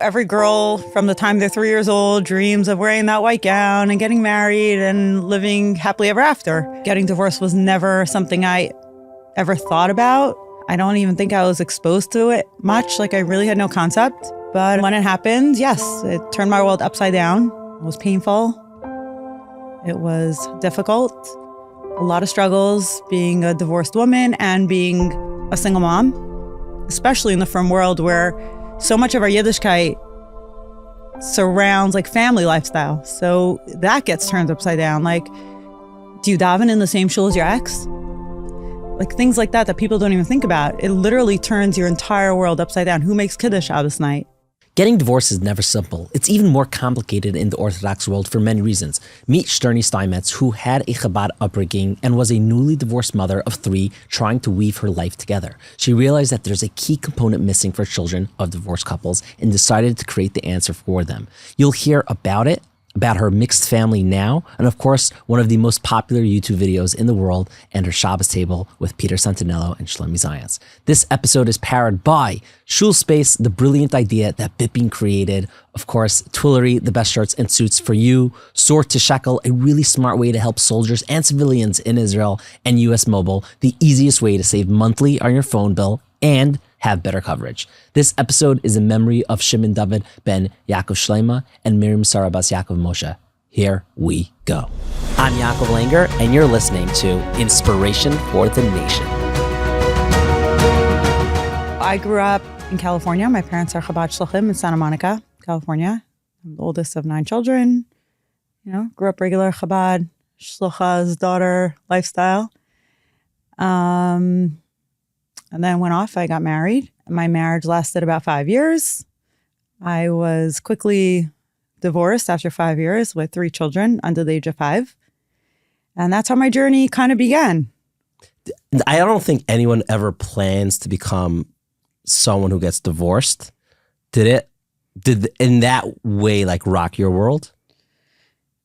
Every girl from the time they're 3 years old dreams of wearing that white gown and getting married and living happily ever after. Getting divorced was never something I ever thought about. I don't even think I was exposed to it much. I really had no concept. But when it happened, yes, it turned my world upside down. It was painful. It was difficult. A lot of struggles being a divorced woman and being a single mom, especially in the frum world where so much of our Yiddishkeit surrounds family lifestyle. So that gets turned upside down. Do you daven in the same shul as your ex? Things like that people don't even think about. It literally turns your entire world upside down. Who makes Kiddush Shabbos night? Getting divorced is never simple. It's even more complicated in the Orthodox world for many reasons. Meet Shterny Steinmetz, who had a Chabad upbringing and was a newly divorced mother of 3 trying to weave her life together. She realized that there's a key component missing for children of divorced couples and decided to create the answer for them. You'll hear about it, about her mixed family now, and of course, one of the most popular YouTube videos in the world, and her Shabbos table with Peter Santinello and Shlomi Zayas. This episode is powered by Shulspace, the brilliant idea that Bipping created. Of course, Twillory, the best shirts and suits for you. Sort to Shekel, a really smart way to help soldiers and civilians in Israel. And US Mobile, the easiest way to save monthly on your phone bill and have better coverage. This episode is in memory of Shimon David ben Yaakov Shlema and Miriam Sarah bas Yaakov Moshe. Here we go. I'm Yaakov Langer, and you're listening to Inspiration for the Nation. I grew up in California. My parents are Chabad Shluchim in Santa Monica, California. I'm the oldest of 9 children. Grew up regular Chabad, Shlucha's daughter lifestyle. And then went off. I got married. My marriage lasted about 5 years. I was quickly divorced after 5 years with 3 children under the age of 5. And that's how my journey kind of began. I don't think anyone ever plans to become someone who gets divorced. Did in that way rock your world?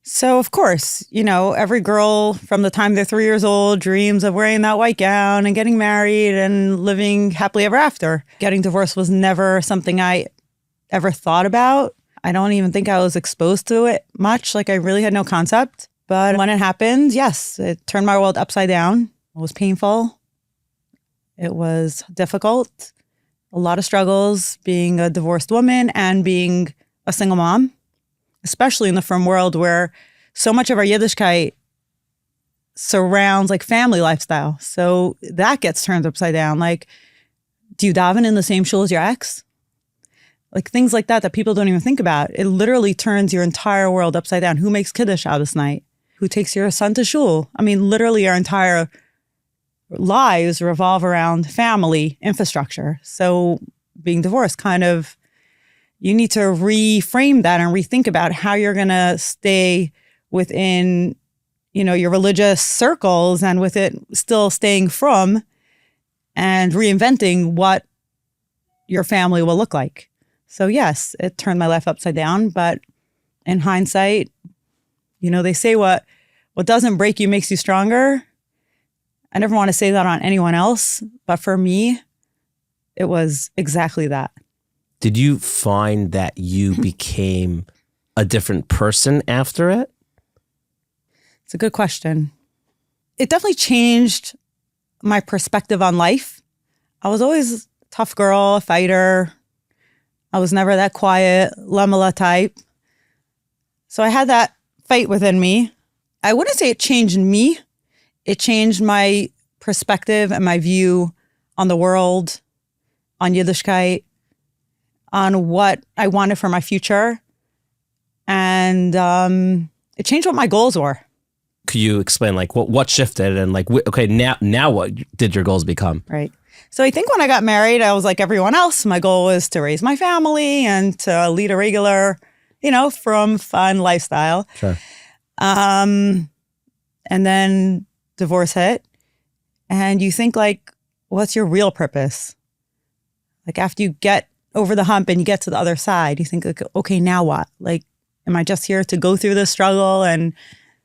So, of course, every girl from the time they're 3 years old dreams of wearing that white gown and getting married and living happily ever after. Getting divorced was never something I ever thought about. I don't even think I was exposed to it much. I really had no concept. But when it happened, yes, it turned my world upside down. It was painful. It was difficult. A lot of struggles being a divorced woman and being a single mom, especially in the frum world where so much of our Yiddishkeit surrounds family lifestyle. So that gets turned upside down. Do you daven in the same shul as your ex? Things like that people don't even think about. It literally turns your entire world upside down. Who makes Kiddush Shabbos night? Who takes your son to shul? Literally our entire lives revolve around family infrastructure. So being divorced you need to reframe that and rethink about how you're going to stay within, your religious circles and with it still staying from and reinventing what your family will look like. So yes, it turned my life upside down, but in hindsight, they say what doesn't break you makes you stronger. I never want to say that on anyone else, but for me, it was exactly that. Did you find that you became a different person after it? It's a good question. It definitely changed my perspective on life. I was always a tough girl, a fighter. I was never that quiet, lamala type. So I had that fight within me. I wouldn't say it changed me. It changed my perspective and my view on the world, on Yiddishkeit, on what I wanted for my future. And it changed what my goals were. Could you explain what shifted and okay, now what did your goals become? Right. So I think when I got married, I was like everyone else. My goal was to raise my family and to lead a regular, from fun lifestyle. Sure. And then divorce hit. And you think what's your real purpose? After you get over the hump and you get to the other side, you think, okay, now what? Am I just here to go through this struggle and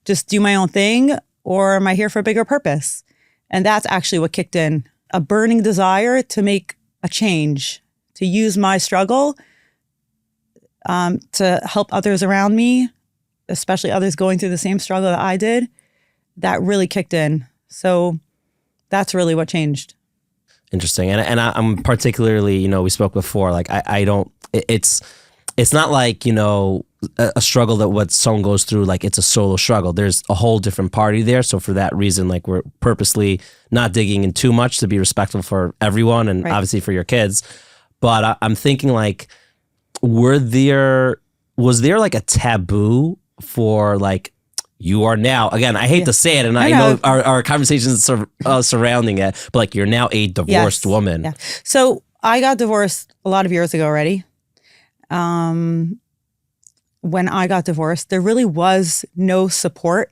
just do my own thing? Or am I here for a bigger purpose? And that's actually what kicked in. A burning desire to make a change, to use my struggle to help others around me, especially others going through the same struggle that I did, that really kicked in. So that's really what changed. Interesting. And I'm particularly, we spoke before, like I don't, it's not like, a struggle that what someone goes through, like it's a solo struggle. There's a whole different party there. So for that reason, like we're purposely not digging in too much to be respectful for everyone and obviously for your kids. But I'm thinking like, was there like a taboo for like, you are now, again, I hate to say it, and I know our conversations surrounding it, but like you're now a divorced woman. Yeah. So I got divorced a lot of years ago already. When I got divorced, there really was no support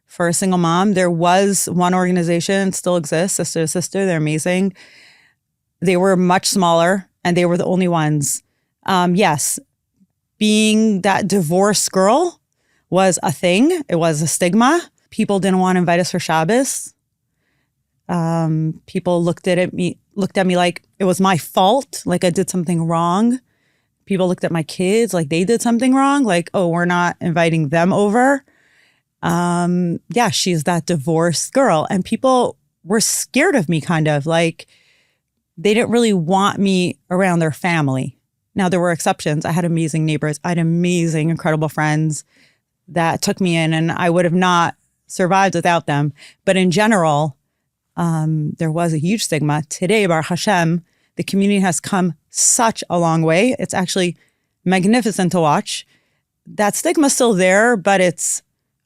for a single mom. There was one organization, still exists, Sister to Sister. They're amazing. They were much smaller, and they were the only ones. Yes, being that divorced girl was a thing. It was a stigma. People didn't want to invite us for Shabbos. People looked at me like it was my fault, like I did something wrong. People looked at my kids like they did something wrong, like, oh, we're not inviting them over. She's that divorced girl. And people were scared of me, kind of like they didn't really want me around their family. Now, there were exceptions. I had amazing neighbors. I had amazing, incredible friends that took me in, and I would have not survived without them. But in general, there was a huge stigma. Today, Baruch Hashem, the community has come such a long way. It's actually magnificent to watch. That stigma's still there, but it's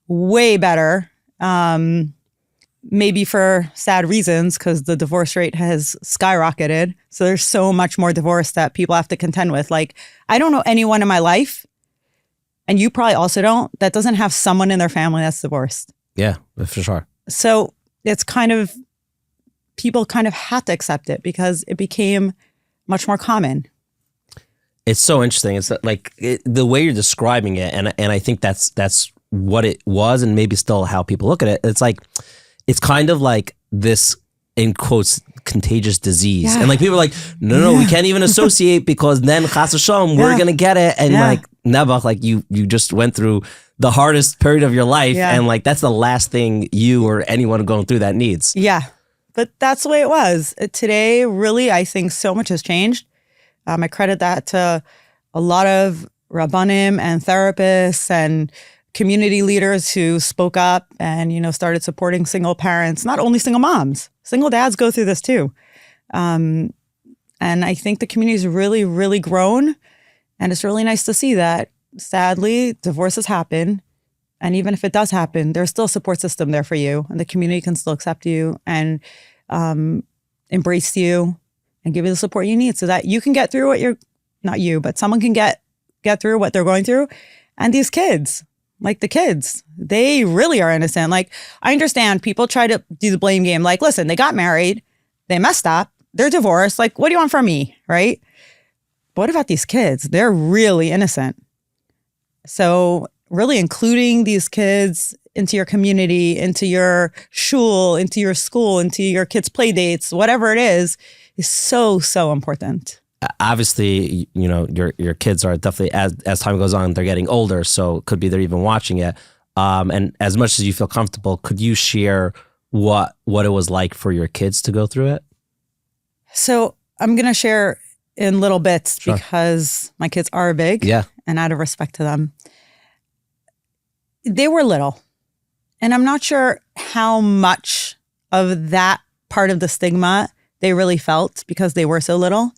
way better. Maybe for sad reasons, because the divorce rate has skyrocketed. So there's so much more divorce that people have to contend with. Like, I don't know anyone in my life, and you probably also don't, that doesn't have someone in their family that's divorced. Yeah, for sure. So it's kind of, people kind of had to accept it because it became much more common. It's so interesting. It's like the way you're describing it, and I think that's what it was, and maybe still how people look at it. It's like, it's kind of like this, in quotes, contagious disease. And like people are like, no, we can't even associate because then chas v'shalom, we're going to get it. And like, never, like you just went through the hardest period of your life. And like, that's the last thing you or anyone going through that needs. Yeah. But that's the way it was. Today, really, I think so much has changed. I credit that to a lot of rabbanim and therapists and community leaders who spoke up and, started supporting single parents, not only single moms. Single dads go through this too. And I think the community's really, really grown. And it's really nice to see that. Sadly, divorces happen. And even if it does happen, there's still a support system there for you. And the community can still accept you and embrace you and give you the support you need so that you can get through what not you, but someone can get through what they're going through. And these kids, like the kids, they really are innocent. Like, I understand people try to do the blame game. Like, listen, they got married, they messed up, they're divorced. Like, what do you want from me, right? But what about these kids? They're really innocent. So really including these kids into your community, into your shul, into your school, into your kids' play dates, whatever it is so, so important. Obviously, your kids are definitely, as time goes on, they're getting older, so it could be they're even watching it. And as much as you feel comfortable, could you share what it was like for your kids to go through it? So I'm going to share in little bits because my kids are big. Yeah. And out of respect to them. They were little. And I'm not sure how much of that part of the stigma they really felt because they were so little.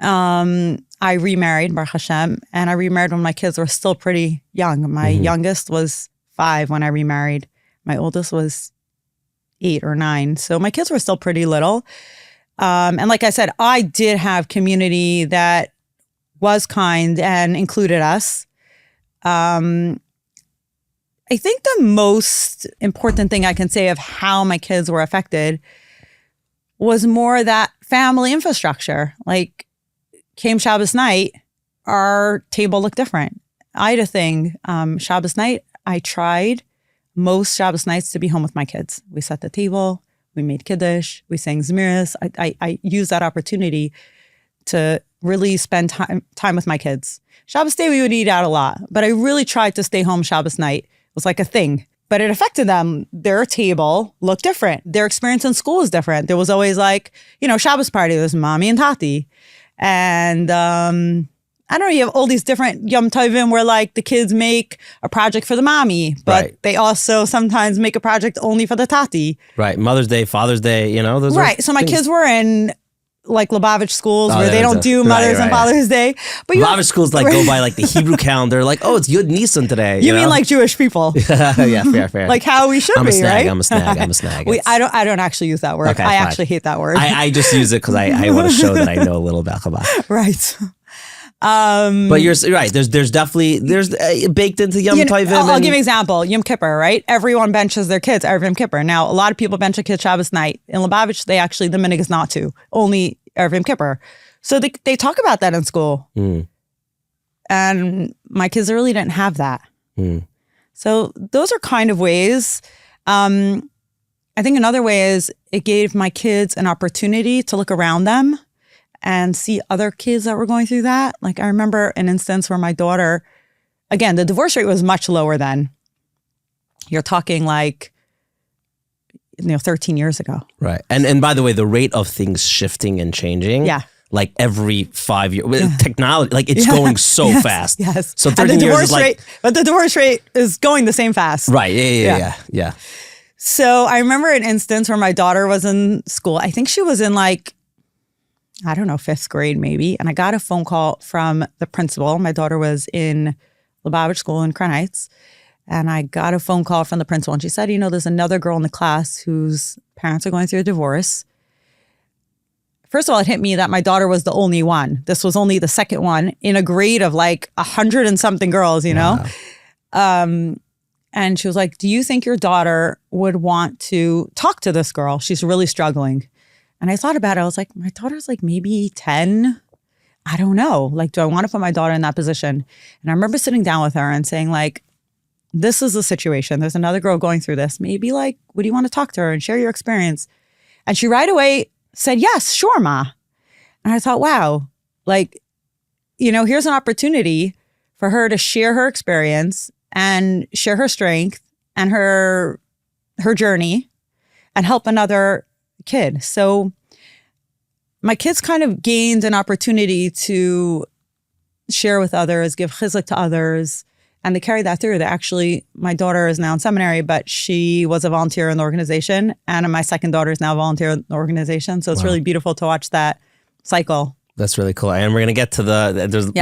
I remarried, Baruch Hashem, and I remarried when my kids were still pretty young. My youngest was 5 when I remarried. My oldest was 8 or 9. So my kids were still pretty little. And like I said, I did have community that was kind and included us. I think the most important thing I can say of how my kids were affected was more that family infrastructure. Like, came Shabbos night, our table looked different. I had a thing, Shabbos night, I tried most Shabbos nights to be home with my kids. We set the table, we made Kiddush, we sang Zmiris. I used that opportunity to really spend time with my kids. Shabbos day, we would eat out a lot, but I really tried to stay home Shabbos night. It was like a thing. But it affected them. Their table looked different. Their experience in school was different. There was always like, Shabbos party. There was mommy and tati. And I don't know, you have all these different Yom Tovim where like the kids make a project for the mommy, but they also sometimes make a project only for the tati. Right. Mother's Day, Father's Day, those are so my things. kids were in like Lubavitch schools where they don't do Mother's and Father's Day. But Lubavitch schools like go by like the Hebrew calendar, like, oh, it's Yud Nisan today. You mean like Jewish people? Yeah, fair. Like how we should I'm a be, snag, right? I'm a snag. I don't actually use that word. Okay, I fine. actually hate that word. I just use it because I want to show that I know a little about Chabad. Right. But you're right. There's definitely baked into Yom Tovim. I'll give you an example. Yom Kippur, right? Everyone benches their kids every Yom Kippur. Now, a lot of people bench their kids Shabbos night. In Lubavitch, the minhag is not to. Only every Yom Kippur. So they talk about that in school. And my kids really didn't have that. So those are kind of ways. I think another way is it gave my kids an opportunity to look around them and see other kids that were going through that. Like I remember an instance where my daughter, again, the divorce rate was much lower then. You're talking like, 13 years ago. Right. And by the way, the rate of things shifting and changing. Yeah. Like every 5 years, technology, like it's going so fast. Yes. So 13 years is like. But the divorce rate is going the same fast. Right. Yeah. So I remember an instance where my daughter was in school. I think she was in like, I don't know, 5th grade maybe. And I got a phone call from the principal. My daughter was in Lubavitch School in Crown Heights. And I got a phone call from the principal. And she said, there's another girl in the class whose parents are going through a divorce. First of all, it hit me that my daughter was the only one. This was only the second one in a grade of like 100 and something girls, know? And she was like, do you think your daughter would want to talk to this girl? She's really struggling. And I thought about it. I was like, my daughter's like maybe 10. I don't know. Like, do I want to put my daughter in that position? And I remember sitting down with her and saying like, this is the situation. There's another girl going through this. Maybe like, would you want to talk to her and share your experience? And she right away said, yes, sure, Ma. And I thought, wow, like, here's an opportunity for her to share her experience and share her strength and her journey and help another kid. So my kids kind of gained an opportunity to share with others, give chizuk to others, and they carry that through. My daughter is now in seminary, but she was a volunteer in the organization, and my second daughter is now a volunteer in the organization. So it's really beautiful to watch that cycle. That's really cool. And we're going to get to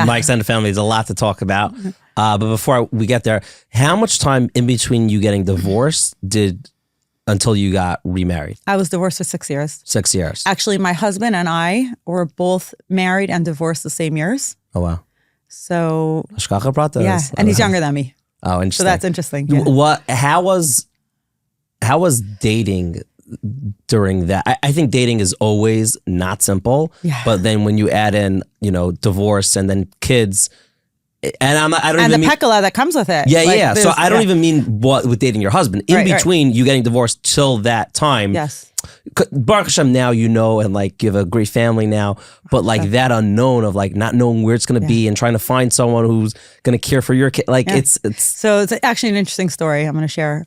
my extended family. There's a lot to talk about. But before we get there, how much time in between you getting divorced until you got remarried? I was divorced for 6 years. 6 years. Actually, my husband and I were both married and divorced the same years. Oh, wow. So, yeah, and he's younger than me. Oh, interesting. So that's interesting. Yeah. How was dating during that? I think dating is always not simple. Yeah. But then when you add in, divorce and then kids, and the pekala that comes with it. Yeah. So I don't even mean what with dating your husband. In between you getting divorced till that time. Yes. Baruch Hashem, now and like you have a great family now, but like that unknown of like not knowing where it's going to be and trying to find someone who's going to care for your kid. Like it's. So it's actually an interesting story I'm going to share.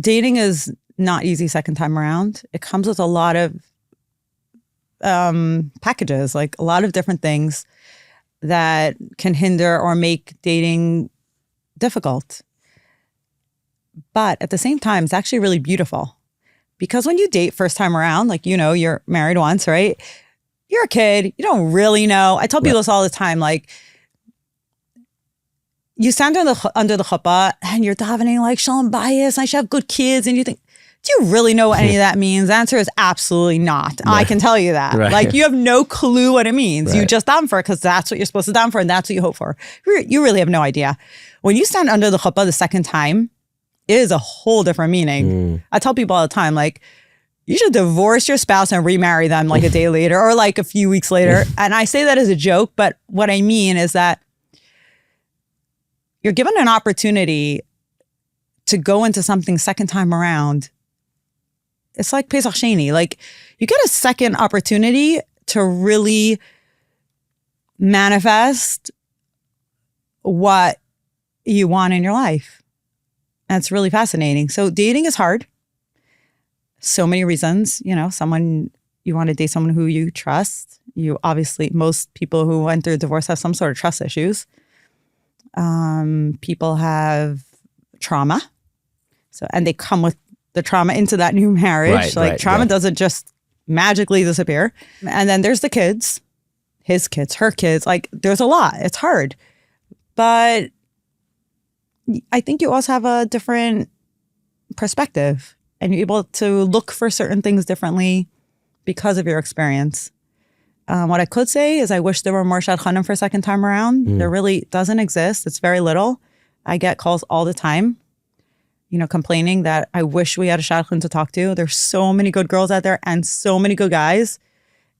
Dating is not easy second time around. It comes with a lot of packages, like a lot of different things that can hinder or make dating difficult. But at the same time, it's actually really beautiful. Because when you date first time around, like, you're married once, right? You're a kid. You don't really know. I tell people this all the time. Like, you stand under the chuppah and you're davening like, Shalom Bayis, I should have good kids. And you think, do you really know what any of that means? The answer is absolutely not. Right. I can tell you that. Right. Like, you have no clue what it means. Right. You just daven for it because that's what you're supposed to daven for and that's what you hope for. You really have no idea. When you stand under the chuppah the second time, it is a whole different meaning. I tell people all the time, like, you should divorce your spouse and remarry them like a day later or like a few weeks later. And I say that as a joke, but what I mean is that you're given an opportunity to go into something second time around. It's like Pesach Sheni. Like, you get a second opportunity to really manifest what you want in your life. That's really fascinating. So dating is hard. So many reasons, you want to date someone who you trust. You obviously, most people who went through a divorce have some sort of trust issues. People have trauma. And they come with the trauma into that new marriage. Trauma doesn't just magically disappear. And then there's the kids, his kids, her kids. There's a lot. It's hard. But I think you also have a different perspective and you're able to look for certain things differently because of your experience. What I could say is I wish there were more shadchanim for a second time around. There really doesn't exist. It's very little. I get calls all the time, complaining that I wish we had a shadchan to talk to. There's so many good girls out there and so many good guys.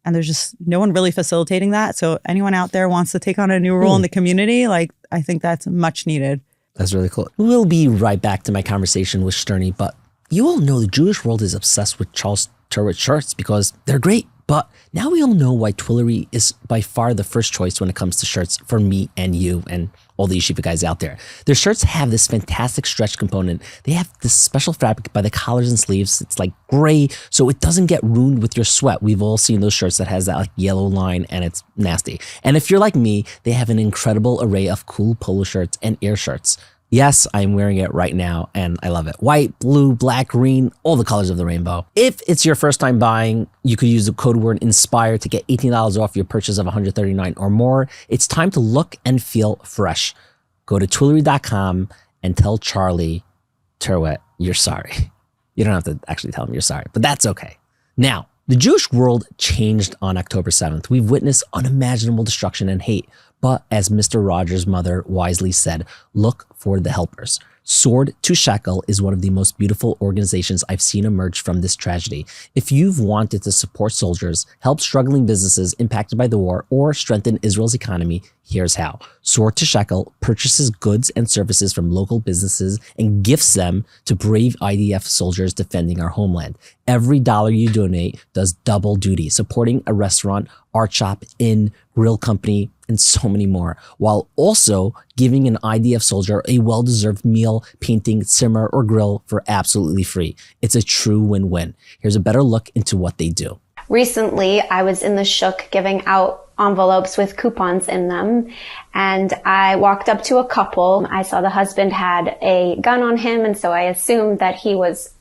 And there's just no one really facilitating that. So anyone out there wants to take on a new role in the community, I think that's much needed. That's really cool. We'll be right back to my conversation with Shterny, but you all know the Jewish world is obsessed with Charles Turret shirts because they're great. But now we all know why Twillory is by far the first choice when it comes to shirts for me and you and all the yeshiva guys out there. Their shirts have this fantastic stretch component. They have this special fabric by the collars and sleeves. It's gray, so it doesn't get ruined with your sweat. We've all seen those shirts that has that yellow line and it's nasty. And if you're like me, they have an incredible array of cool polo shirts and air shirts. Yes, I'm wearing it right now and I love it. White, blue, black, green, all the colors of the rainbow. If it's your first time buying, you could use the code word INSPIRE to get $18 off your purchase of $139 or more. It's time to look and feel fresh. Go to Twillory.com and tell Charlie Turwet you're sorry. You don't have to actually tell him you're sorry, but that's okay. Now, the Jewish world changed on October 7th. We've witnessed unimaginable destruction and hate. But as Mr. Rogers' mother wisely said, look for the helpers. Sword to Shekel is one of the most beautiful organizations I've seen emerge from this tragedy. If you've wanted to support soldiers, help struggling businesses impacted by the war, or strengthen Israel's economy, here's how. Sword to Shekel purchases goods and services from local businesses and gifts them to brave IDF soldiers defending our homeland. Every dollar you donate does double duty, supporting a restaurant, art shop, inn, grill company, and so many more, while also giving an IDF soldier a well-deserved meal, painting, simmer, or grill for absolutely free. It's a true win-win. Here's a better look into what they do. Recently, I was in the shuk giving out envelopes with coupons in them, and I walked up to a couple. I saw the husband had a gun on him, and so I assumed that he was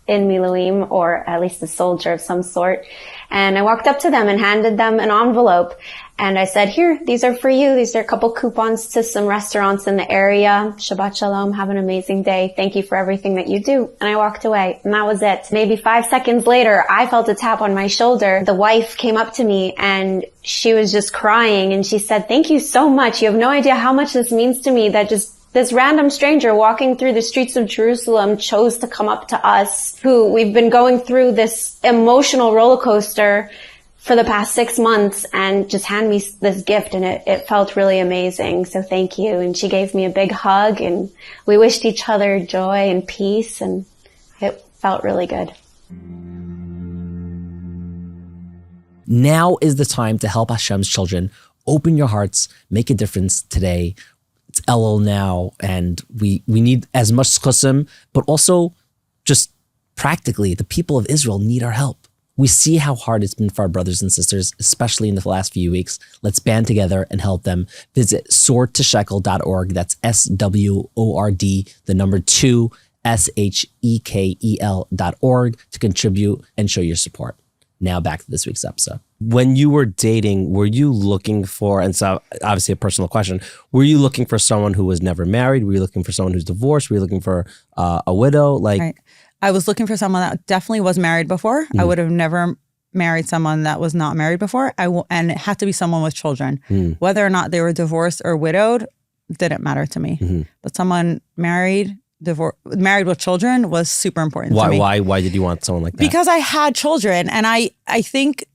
in Miluim, or at least a soldier of some sort. And I walked up to them and handed them an envelope. And I said, here, these are for you. These are a couple coupons to some restaurants in the area. Shabbat Shalom. Have an amazing day. Thank you for everything that you do. And I walked away. And that was it. Maybe 5 seconds later, I felt a tap on my shoulder. The wife came up to me and she was just crying. And she said, thank you so much. You have no idea how much this means to me that just this random stranger walking through the streets of Jerusalem chose to come up to us, who we've been going through this emotional roller coaster for the past 6 months, and just hand me this gift, and it felt really amazing. So thank you. And she gave me a big hug, and we wished each other joy and peace, and it felt really good. Now is the time to help Hashem's children. Open your hearts, make a difference today. It's Elul now, and we need as much zchusim, but also just practically, the people of Israel need our help. We see how hard it's been for our brothers and sisters, especially in the last few weeks. Let's band together and help them. Visit swordtoshekel.org. That's SWORD, the number 2, SHEKEL.org to contribute and show your support. Now back to this week's episode. When you were dating, were you looking for, and so obviously a personal question, were you looking for someone who was never married? Were you looking for someone who's divorced? Were you looking for a widow? Right. I was looking for someone that definitely was married before. I would have never married someone that was not married before. And it had to be someone with children. Whether or not they were divorced or widowed didn't matter to me. But someone married with children was super important to me. Why did you want someone like that? Because I had children, and I think,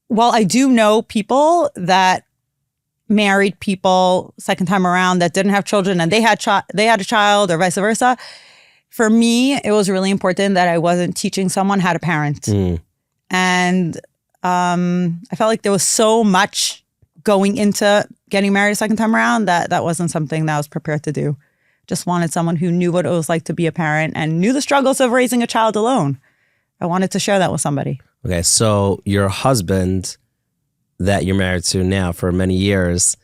while I do know people that married people second time around that didn't have children and they had a child or vice versa, for me, it was really important that I wasn't teaching someone how to parent. And I felt like there was so much going into getting married a second time around that wasn't something that I was prepared to do. Just wanted someone who knew what it was like to be a parent and knew the struggles of raising a child alone. I wanted to share that with somebody. Okay, so your husband that you're married to now for many years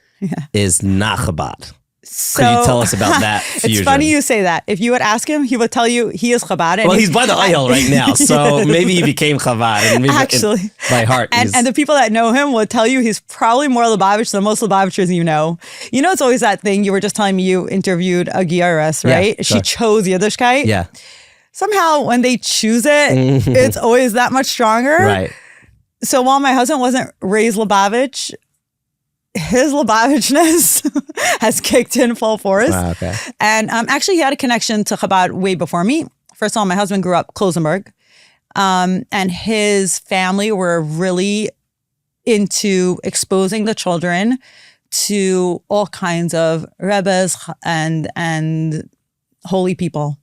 is not Chabad. So, could you tell us about that fusion? It's funny you say that. If you would ask him, he would tell you he is Chabad. Well, he's by the aisle right now, so maybe he became Chabad. And maybe actually, by heart. And the people that know him would tell you he's probably more Lubavitch than most Lubavitchers you know. You know, it's always that thing. You were just telling me you interviewed a Gieres, right? Yeah, she chose Yiddishkeit. Yeah. Somehow when they choose it, it's always that much stronger. Right. So while my husband wasn't raised Lubavitch, his Lubavitchness has kicked in full force. Wow, okay. And actually, he had a connection to Chabad way before me. First of all, my husband grew up Klosenberg. And his family were really into exposing the children to all kinds of rebbes and holy people.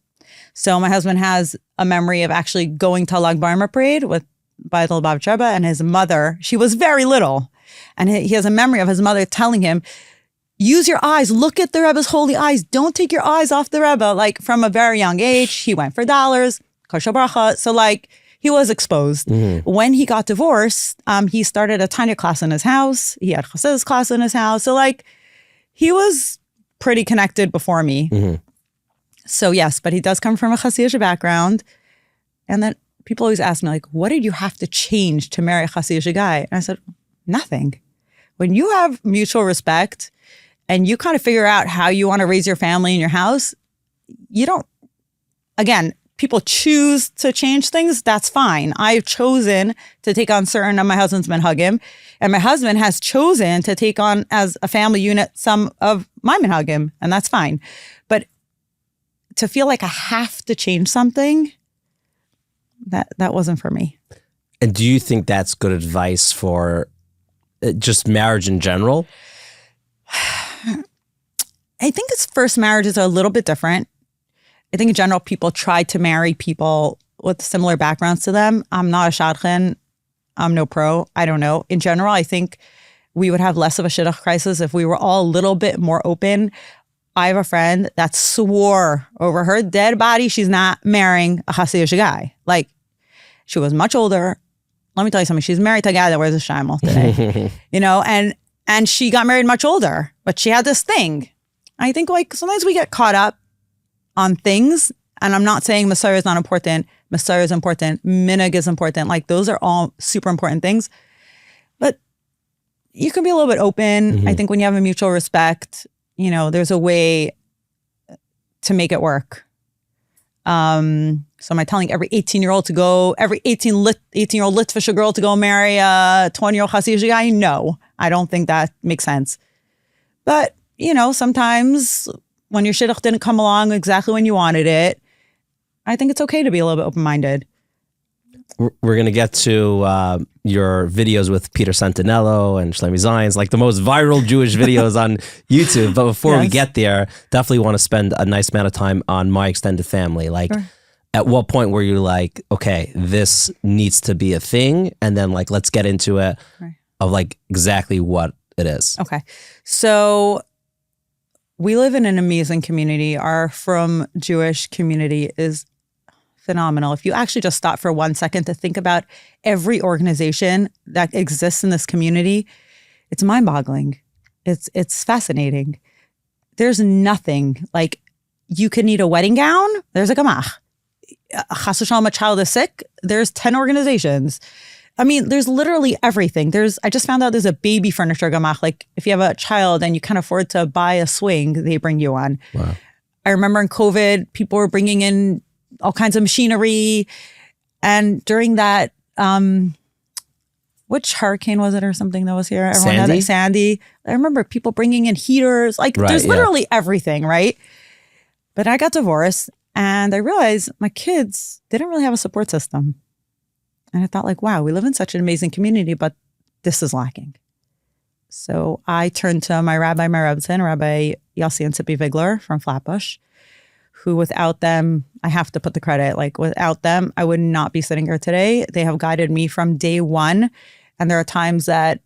So my husband has a memory of actually going to a Lag BaOmer parade by the Lubavitch Rebbe, and his mother, she was very little. And he has a memory of his mother telling him, use your eyes, look at the Rebbe's holy eyes. Don't take your eyes off the Rebbe. Like from a very young age, he went for dollars, kosher bracha. So like he was exposed. Mm-hmm. When he got divorced, he started a Tanya class in his house. He had Chassidish class in his house. So like he was pretty connected before me. Mm-hmm. So yes, but he does come from a Chassidish background. And then people always ask me like, what did you have to change to marry a Chassidish guy? And I said, nothing. When you have mutual respect and you kind of figure out how you want to raise your family in your house, you don't, again, people choose to change things. That's fine. I've chosen to take on certain of my husband's minhagim, and my husband has chosen to take on as a family unit some of my minhagim, and that's fine. But to feel like I have to change something, that wasn't for me. And do you think that's good advice for just marriage in general? I think his first marriages are a little bit different. I think in general, people try to marry people with similar backgrounds to them. I'm not a shadchan. I'm no pro. I don't know. In general, I think we would have less of a shidduch crisis if we were all a little bit more open. I have a friend that swore over her dead body she's not marrying a Chassidish guy. Like, she was much older. Let me tell you something. She's married to a guy that wears a shaimal today. You know, and she got married much older, but she had this thing. I think like sometimes we get caught up on things, and I'm not saying Messiah is not important. Messiah is important. Minhag is important. Like those are all super important things. But you can be a little bit open. Mm-hmm. I think when you have a mutual respect, you know, there's a way to make it work. So am I telling every 18-year-old to go, every 18-year-old Litvish girl to go marry a 20-year-old Chassidish guy? No, I don't think that makes sense. But, you know, sometimes when your shidduch didn't come along exactly when you wanted it, I think it's okay to be a little bit open-minded. We're going to get to your videos with Peter Santinello and Shlomi Zion's, like the most viral Jewish videos on YouTube. But before we get there, definitely want to spend a nice amount of time on my extended family. Like, at what point were you like, okay, this needs to be a thing? And then like, let's get into it of like exactly what it is. Okay. So we live in an amazing community. Our From Jewish community is phenomenal. If you actually just stop for 1 second to think about every organization that exists in this community, it's mind-boggling. It's fascinating. There's nothing like you could need a wedding gown. There's a gamach. Chas v'shalom, a child is sick. There's 10 organizations. I mean, there's literally everything. I just found out there's a baby furniture gamach. Like if you have a child and you can't afford to buy a swing, they bring you on. Wow. I remember in COVID, people were bringing in all kinds of machinery. And during that, which hurricane was it or something that was here? Everyone had like Sandy. I remember people bringing in heaters. Like there's literally everything, right? But I got divorced and I realized my kids didn't really have a support system. And I thought like, wow, we live in such an amazing community, but this is lacking. So I turned to my Rabbi Yossi and Tzipi Vigler from Flatbush, who without them, I have to put the credit, like without them, I would not be sitting here today. They have guided me from day one. And there are times that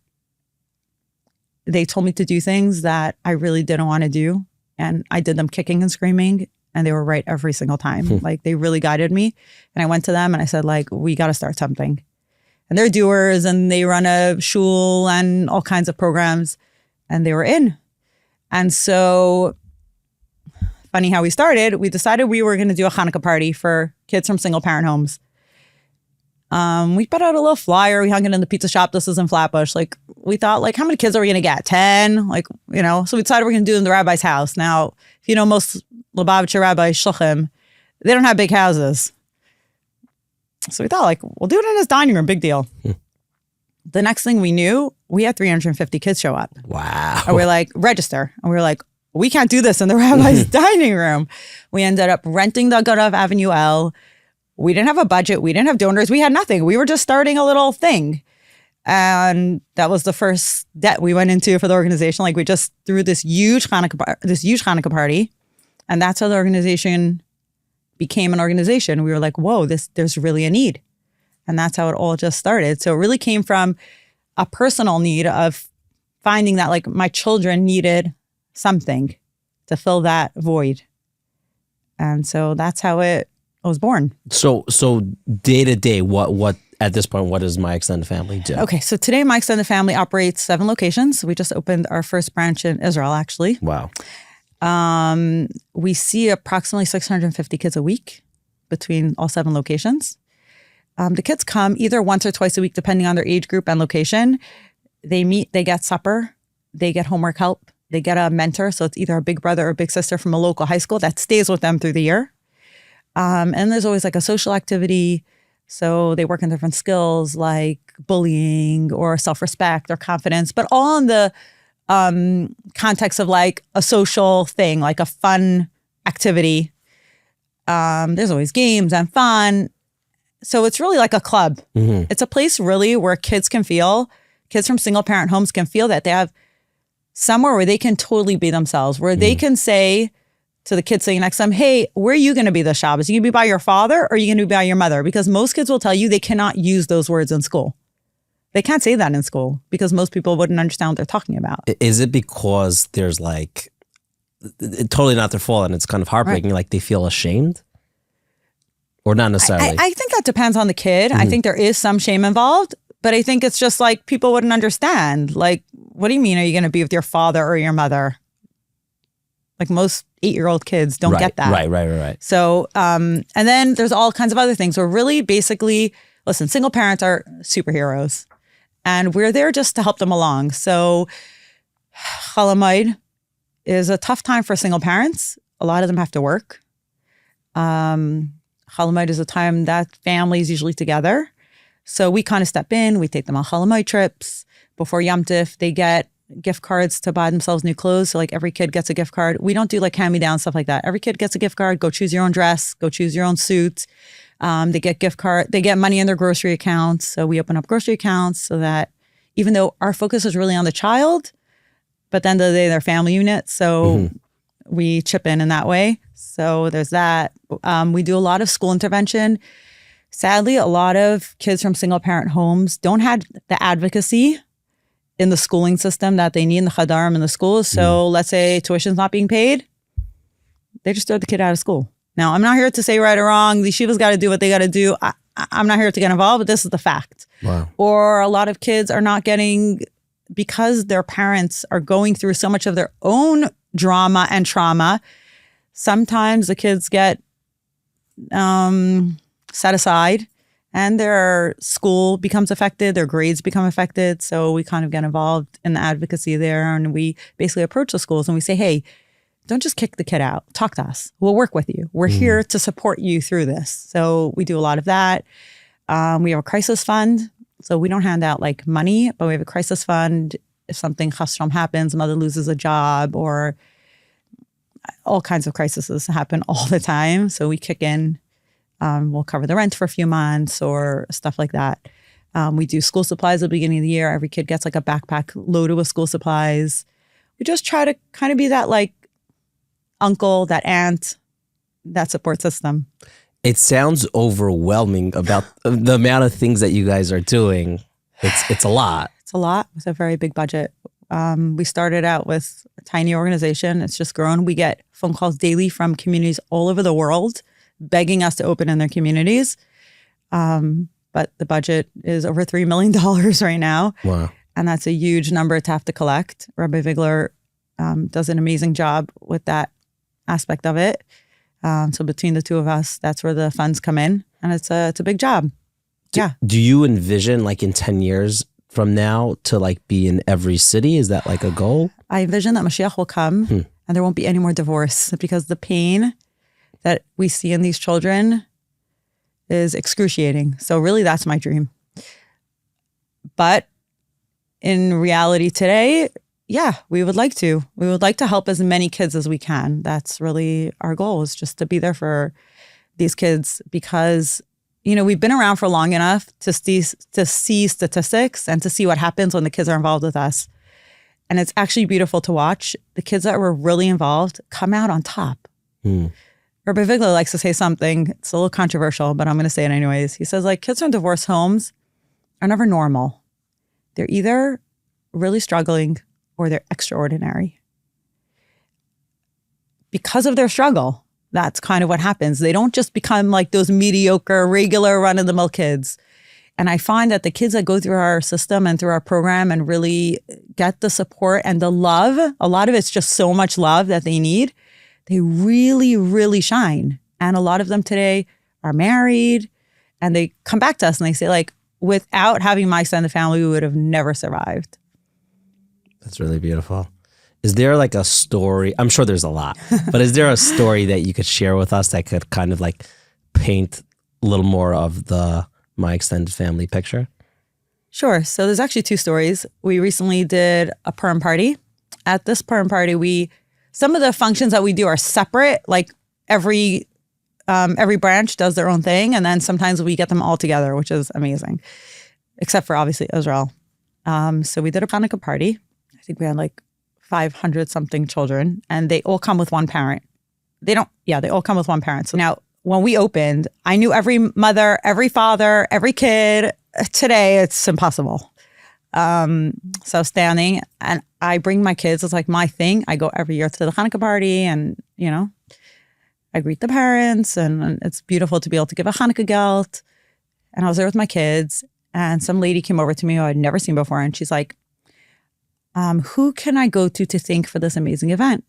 they told me to do things that I really didn't want to do. And I did them kicking and screaming, and they were right every single time. Like, they really guided me. And I went to them and I said, like, we got to start something. And they're doers, and they run a shul and all kinds of programs, and they were in. And so, funny how we started, we decided we were going to do a Hanukkah party for kids from single parent homes. We put out a little flyer. We hung it in the pizza shop. This is in Flatbush. Like, we thought, like, how many kids are we going to get? 10? Like, you know, so we decided we're going to do it in the rabbi's house. Now, if you know most Lubavitcher rabbis, shluchim, they don't have big houses. So we thought, like, we'll do it in his dining room. Big deal. The next thing we knew, we had 350 kids show up. Wow. And we're like, register. And we were like, we can't do this in the rabbi's dining room. We ended up renting the Agadav Avenue L. We didn't have a budget. We didn't have donors. We had nothing. We were just starting a little thing. And that was the first debt we went into for the organization. Like, we just threw this huge Hanukkah party. And that's how the organization became an organization. We were like, whoa, there's really a need. And that's how it all just started. So it really came from a personal need of finding that, like, my children needed something to fill that void. And so that's how it was born. So day to day, what at this point, what does My Extended Family do? Okay, so today My Extended Family operates 7 locations. We just opened our first branch in Israel, actually. Wow. We see approximately 650 kids a week between all 7 locations. The kids come either once or twice a week, depending on their age group and location. They meet, they get supper, they get homework help, they get a mentor. So it's either a big brother or a big sister from a local high school that stays with them through the year. And there's always like a social activity. So they work on different skills like bullying or self-respect or confidence, but all in the context of like a social thing, like a fun activity. There's always games and fun. So it's really like a club. Mm-hmm. It's a place really where kids from single parent homes can feel that they have somewhere where they can totally be themselves, where they can say to the kids sitting next to them, hey, where are you going to be this Shabbos? Are you going to be by your father or are you going to be by your mother? Because most kids will tell you they cannot use those words in school. They can't say that in school because most people wouldn't understand what they're talking about. Is it because there's like, totally not their fault and it's kind of heartbreaking, right. Like they feel ashamed? Or not necessarily? I think that depends on the kid. Mm-hmm. I think there is some shame involved, but I think it's just like people wouldn't understand. Like, what do you mean? Are you going to be with your father or your mother? Like most 8-year-old kids don't get that. Right. So, and then there's all kinds of other things. We're really basically, listen, single parents are superheroes and we're there just to help them along. So Chol Hamoed is a tough time for single parents. A lot of them have to work. Chol Hamoed is a time that families usually together. So we kind of step in, we take them on Chol Hamoed trips. Before Yom Tif, they get gift cards to buy themselves new clothes. So like every kid gets a gift card. We don't do like hand-me-down stuff like that. Every kid gets a gift card. Go choose your own dress. Go choose your own suit. They get gift card. They get money in their grocery accounts. So we open up grocery accounts so that even though our focus is really on the child, but at the end of the day, they're family unit. So we chip in that way. So there's that. We do a lot of school intervention. Sadly, a lot of kids from single parent homes don't have the advocacy in the schooling system that they need in the chadarim in the schools. So let's say tuition's not being paid, they just throw the kid out of school. Now, I'm not here to say right or wrong. The yeshiva's got to do what they got to do. I'm not here to get involved, but this is the fact. Wow. Or a lot of kids are not getting, because their parents are going through so much of their own drama and trauma, sometimes the kids get set aside and their school becomes affected, their grades become affected. So we kind of get involved in the advocacy there. And we basically approach the schools and we say, hey, don't just kick the kid out. Talk to us. We'll work with you. We're here to support you through this. So we do a lot of that. We have a crisis fund. So we don't hand out like money, but we have a crisis fund. If something chas v'shalom happens, mother loses a job or all kinds of crises happen all the time. So we kick in. We'll cover the rent for a few months or stuff like that. We do school supplies at the beginning of the year. Every kid gets like a backpack loaded with school supplies. We just try to kind of be that like uncle, that aunt, that support system. It sounds overwhelming about the amount of things that you guys are doing. It's a lot. It's a lot with a very big budget. We started out with a tiny organization. It's just grown. We get phone calls daily from communities all over the world begging us to open in their communities. But the budget is over $3 million right now. Wow. And that's a huge number to have to collect. Rabbi Vigler does an amazing job with that aspect of it. So between the two of us, that's where the funds come in. And it's a big job. Do you envision like in 10 years from now to like be in every city? Is that like a goal? I envision that Mashiach will come and there won't be any more divorce, because the pain that we see in these children is excruciating. So really that's my dream. But in reality today, yeah, we would like to. We would like to help as many kids as we can. That's really our goal, is just to be there for these kids, because we've been around for long enough to see statistics and to see what happens when the kids are involved with us. And it's actually beautiful to watch. The kids that were really involved come out on top. Rabbi Vigler likes to say something, it's a little controversial, but I'm going to say it anyways. He says, like, kids from divorce homes are never normal. They're either really struggling or they're extraordinary. Because of their struggle, that's kind of what happens. They don't just become like those mediocre, regular, run-of-the-mill kids. And I find that the kids that go through our system and through our program and really get the support and the love, a lot of it's just so much love that they need, they really, really shine. And a lot of them today are married, and they come back to us and they say, like, without having my extended family, we would have never survived. That's really beautiful. Is there like a story? I'm sure there's a lot, but is there a story that you could share with us that could kind of like paint a little more of the my extended family picture? Sure. So there's actually two stories. We recently did a Purim party. At this Purim party, some of the functions that we do are separate. Like every branch does their own thing, and then sometimes we get them all together, which is amazing. Except for obviously Israel. So we did a Hanukkah party. I think we had like 500 something children, and they all come with one parent. They all come with one parent. So now when we opened, I knew every mother, every father, every kid. Today, it's impossible. So standing, and I bring my kids. It's like my thing. I go every year to the Hanukkah party, and I greet the parents, and it's beautiful to be able to give a Hanukkah gelt. And I was there with my kids, and some lady came over to me who I'd never seen before, and she's like, who can I go to thank for this amazing event?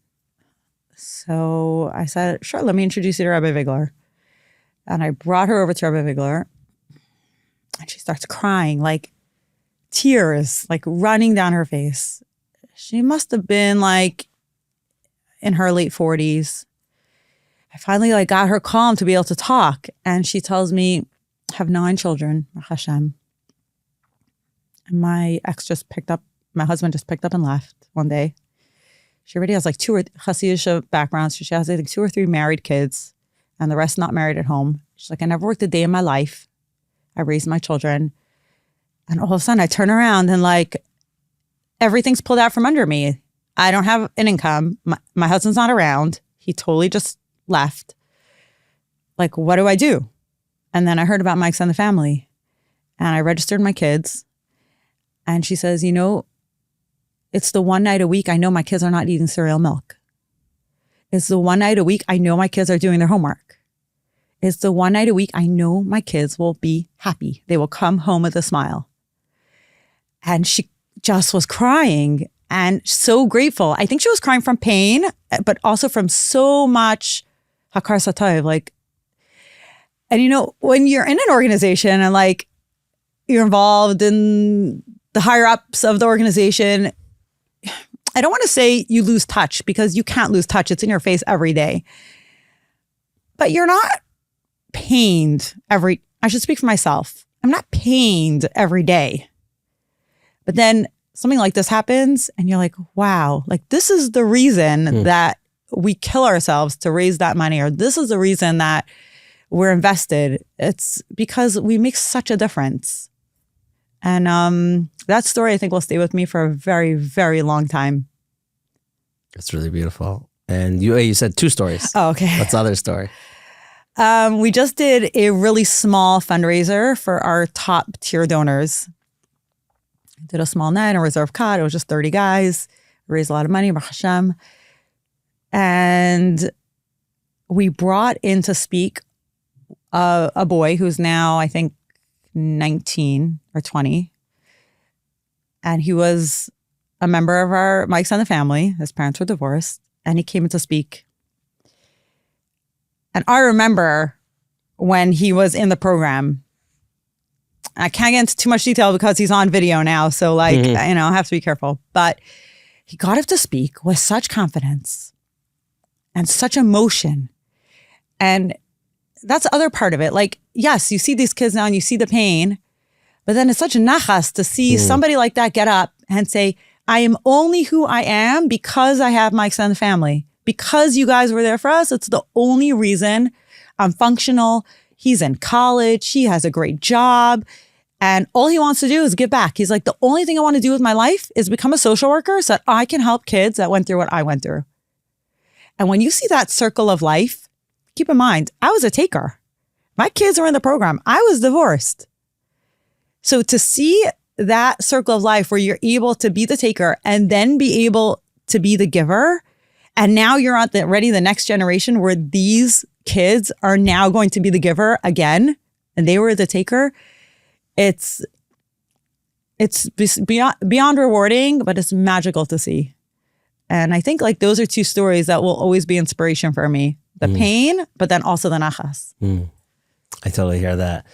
So I said, sure, let me introduce you to Rabbi Vigler. And I brought her over to Rabbi Vigler, and she starts crying, like tears, like running down her face. She must have been like in her late 40s. I finally like got her calm to be able to talk. And she tells me, I have 9 children, Hashem. And my husband just picked up and left one day. She already has like 2 Chassidish backgrounds. She has, I think, 2 or 3 married kids, and the rest not married at home. She's like, I never worked a day in my life. I raised my children. And all of a sudden I turn around and like everything's pulled out from under me. I don't have an income. My husband's not around. He totally just left. Like, what do I do? And then I heard about my extended family, and I registered my kids. And she says, it's the one night a week I know my kids are not eating cereal milk. It's the one night a week I know my kids are doing their homework. It's the one night a week I know my kids will be happy. They will come home with a smile. And she just was crying and so grateful. I think she was crying from pain, but also from so much hakar satayv. Like, and when you're in an organization and like you're involved in the higher ups of the organization, I don't want to say you lose touch, because you can't lose touch. It's in your face every day. But you're not pained I should speak for myself. I'm not pained every day. But then something like this happens and you're like, wow, like this is the reason that we kill ourselves to raise that money, or this is the reason that we're invested. It's because we make such a difference. And that story, I think, will stay with me for a very, very long time. It's really beautiful. And you said 2 stories. Oh, okay. What's the other story? We just did a really small fundraiser for our top tier donors. Did a small night, a reserve cot. It was just 30 guys. Raised a lot of money, Baruch Hashem. And we brought in to speak a boy who's now, I think, 19 or 20. And he was a member of my extended family. His parents were divorced. And he came in to speak. And I remember when he was in the program, I can't get into too much detail because he's on video now. So I have to be careful. But he got up to speak with such confidence and such emotion. And that's the other part of it. Like, yes, you see these kids now and you see the pain, but then it's such a nachas to see somebody like that get up and say, I am only who I am because I have my extended family. Because you guys were there for us, it's the only reason I'm functional. He's in college. He has a great job. And all he wants to do is give back. He's like, the only thing I want to do with my life is become a social worker so that I can help kids that went through what I went through. And when you see that circle of life, keep in mind, I was a taker. My kids were in the program. I was divorced. So to see that circle of life where you're able to be the taker and then be able to be the giver, and now you're ready the next generation where these kids are now going to be the giver again, and they were the taker. It's beyond rewarding, but it's magical to see. And I think like those are two stories that will always be inspiration for me. The pain, but then also the nachas. I totally hear that.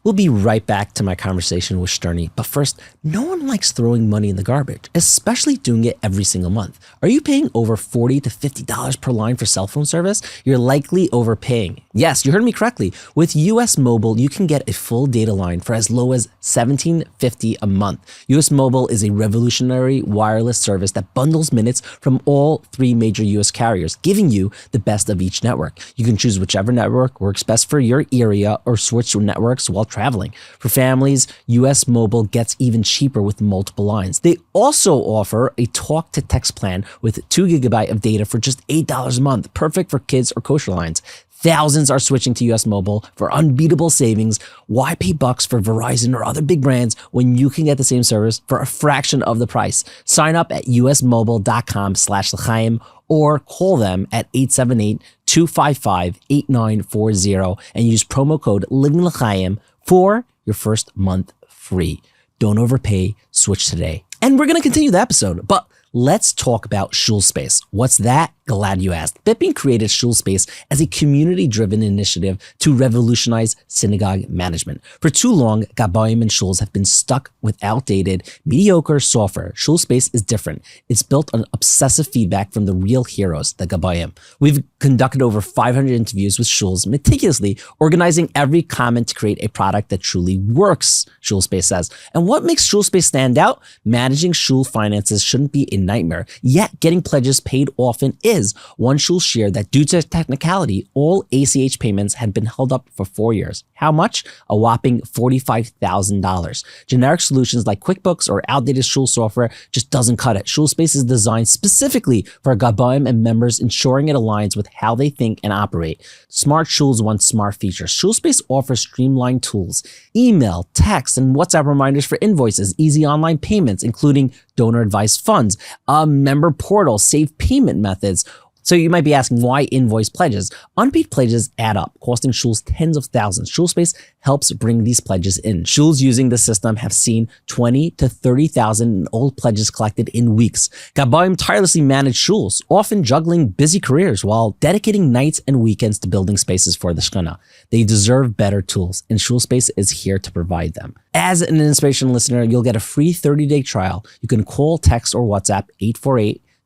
We'll be right back to my conversation with Shterny. But first, no one likes throwing money in the garbage, especially doing it every single month. Are you paying over $40 to $50 per line for cell phone service? You're likely overpaying. Yes, you heard me correctly. With US Mobile, you can get a full data line for as low as $17.50 a month. US Mobile is a revolutionary wireless service that bundles minutes from all three major US carriers, giving you the best of each network. You can choose whichever network works best for your area or switch to networks while traveling. For families, US Mobile gets even cheaper with multiple lines. They also offer a talk to text plan with 2 GB of data for just $8 a month, perfect for kids or kosher lines. Thousands are switching to US Mobile for unbeatable savings. Why pay bucks for Verizon or other big brands when you can get the same service for a fraction of the price? Sign up at usmobile.com/l'chaim or call them at 878-255-8940 and use promo code Living L'Chaim for your first month free. Don't overpay. Switch today. And we're going to continue the episode, but let's talk about Shulspace. What's that? Glad you asked. Bipping created Shulspace as a community-driven initiative to revolutionize synagogue management. For too long, Gabbayim and Shuls have been stuck with outdated, mediocre software. Shulspace is different. It's built on obsessive feedback from the real heroes, the Gabbayim. We've conducted over 500 interviews with Shuls, meticulously organizing every comment to create a product that truly works, Shulspace says. And what makes Shulspace stand out? Managing Shul finances shouldn't be a nightmare, yet getting pledges paid often is. One Shul shared that due to technicality, all ACH payments had been held up for 4 years. How much? A whopping $45,000. Generic solutions like QuickBooks or outdated Shul software just doesn't cut it. Shulspace is designed specifically for Gabbayim and members, ensuring it aligns with how they think and operate. Smart Shuls want smart features. Shulspace offers streamlined tools, email, text, and WhatsApp reminders for invoices, easy online payments, including donor advised funds, a member portal, safe payment methods. So you might be asking, why invoice pledges? Unpaid pledges add up, costing Shuls tens of thousands. Shulspace helps bring these pledges in. Shuls using the system have seen 20 to 30,000 in old pledges collected in weeks. Gabbayim tirelessly manage Shuls, often juggling busy careers while dedicating nights and weekends to building spaces for the Shekhinah. They deserve better tools, and Shulspace is here to provide them. As an inspiration listener, you'll get a free 30-day trial. You can call, text, or WhatsApp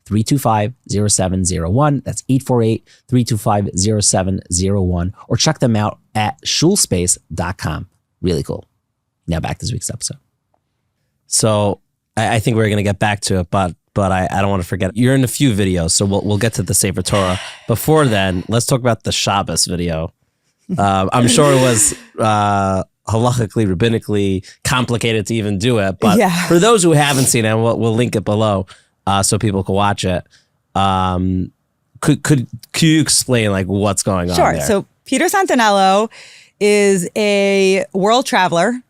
848-325-0701. That's 848-325-0701. Or check them out at shulspace.com. Really cool. Now back to this week's episode. So I think we're going to get back to it, but I don't want to forget. You're in a few videos, so we'll get to the Sefer Torah. Before then, let's talk about the Shabbos video. I'm sure it was halachically, rabbinically complicated to even do it, but for those who haven't seen it, we'll link it below so people can watch it. Could you explain like what's going on there? So Peter Santinello is a world traveler.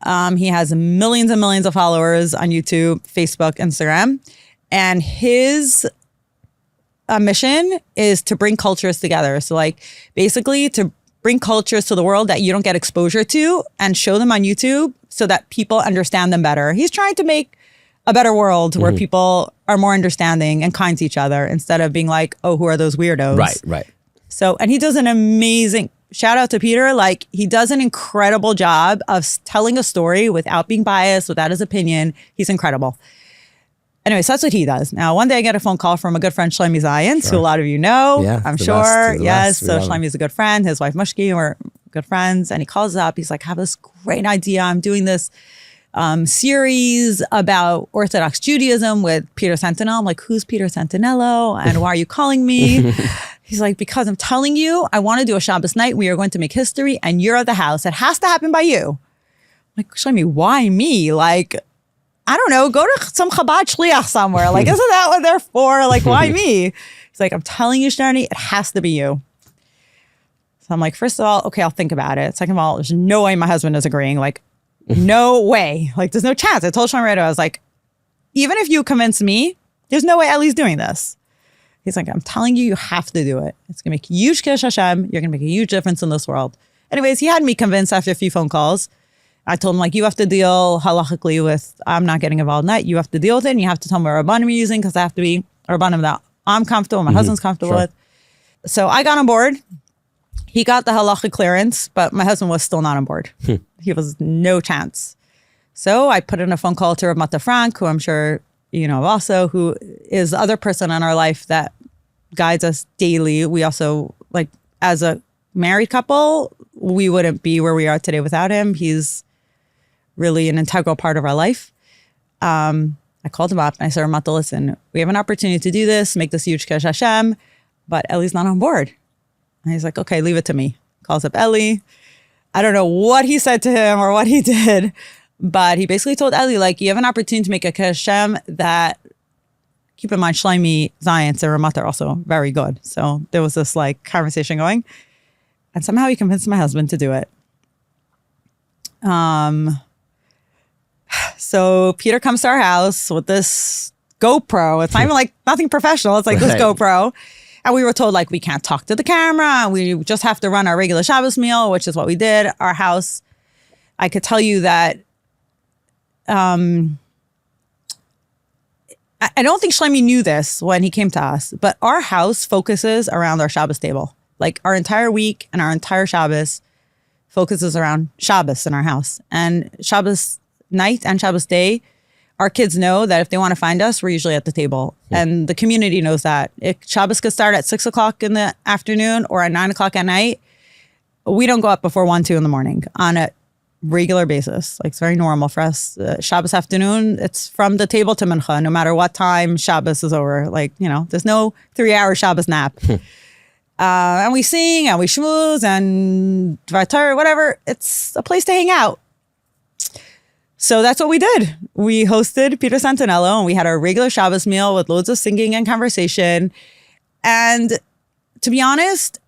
He has millions and millions of followers on YouTube, Facebook, Instagram. And his mission is to bring cultures together. So like basically to bring cultures to the world that you don't get exposure to and show them on YouTube so that people understand them better. He's trying to make a better world where people are more understanding and kind to each other instead of being like, oh, who are those weirdos? Right. So, and he does an amazing, shout out to Peter, like he does an incredible job of telling a story without being biased, without his opinion. He's incredible. Anyway, so that's what he does. Now, one day I get a phone call from a good friend, Shterny Steinmetz, who a lot of you know, Yeah, I'm the sure. best, the Yes, best. so Shlomi is a good friend. His wife, Mushki, we're good friends. And he calls up. He's like, I have this great idea. I'm doing this series about Orthodox Judaism with Peter Sentinel. I'm like, who's Peter Sentinello? And why are you calling me? He's like, because I'm telling you, I want to do a Shabbos night. We are going to make history and you're at the house. It has to happen by you. I'm like, Shlomi, why me? Like, I don't know, go to some Chabad Shliach somewhere. Like, isn't that what they're for? Like, why me? He's like, I'm telling you, Shterny, it has to be you. So I'm like, first of all, okay, I'll think about it. Second of all, there's no way my husband is agreeing. Like, no way. Like, there's no chance. I told Shlomi right away, I was like, even if you convince me, there's no way Ellie's doing this. He's like, I'm telling you, you have to do it. It's going to make a huge Kiddush Hashem. You're going to make a huge difference in this world. Anyways, he had me convinced after a few phone calls. I told him, like, you have to deal halachically with, I'm not getting involved in that. You have to deal with it, and you have to tell me what Rabbanim you're using, because I have to be a Rabbanim that I'm comfortable, my husband's comfortable with. So I got on board. He got the halachic clearance, but my husband was still not on board. He was no chance. So I put in a phone call to Rav Mata Frank, who I'm sure you know also, who is the other person in our life that guides us daily. We also, like, as a married couple, we wouldn't be where we are today without him. He's really an integral part of our life. I called him up and I said, Ramata, listen, we have an opportunity to do this, make this huge Kiddush Hashem, but Ellie's not on board. And he's like, okay, leave it to me. Calls up Ellie. I don't know what he said to him or what he did, but he basically told Ellie, like, you have an opportunity to make a Kiddush Hashem that, keep in mind, Shlomi, Zion, and Ramata are also very good. So there was this like conversation going, and somehow he convinced my husband to do it. So Peter comes to our house with this GoPro. It's not even like nothing professional. It's like this GoPro. And we were told, like, we can't talk to the camera. We just have to run our regular Shabbos meal, which is what we did. Our house, I could tell you that I don't think Shlomi knew this when he came to us, but our house focuses around our Shabbos table. Like, our entire week and our entire Shabbos focuses around Shabbos in our house. And Shabbos night and Shabbos day, our kids know that if they want to find us, we're usually at the table. And the community knows that. If Shabbos could start at 6 o'clock in the afternoon or at 9 o'clock at night, we don't go up before 1, 2 in the morning on a regular basis. Like, it's very normal for us. Shabbos afternoon, it's from the table to Mincha, no matter what time Shabbos is over. Like, you know, there's no 3-hour Shabbos nap. And we sing and we schmooze and Dvar whatever. It's a place to hang out. So that's what we did. We hosted Peter Sentinello and we had our regular Shabbos meal with loads of singing and conversation. And to be honest,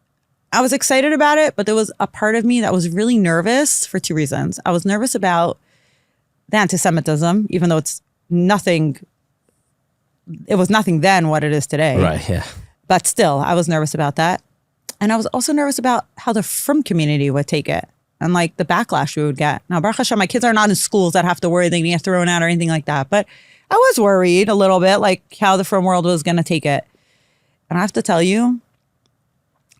I was excited about it, but there was a part of me that was really nervous for 2 reasons. I was nervous about the anti-Semitism, even though it was nothing then what it is today. Right, yeah. But still, I was nervous about that. And I was also nervous about how the frum community would take it and like the backlash we would get. Now, Baruch Hashem, my kids are not in schools that have to worry they can get thrown out or anything like that. But I was worried a little bit, like how the frum world was going to take it. And I have to tell you,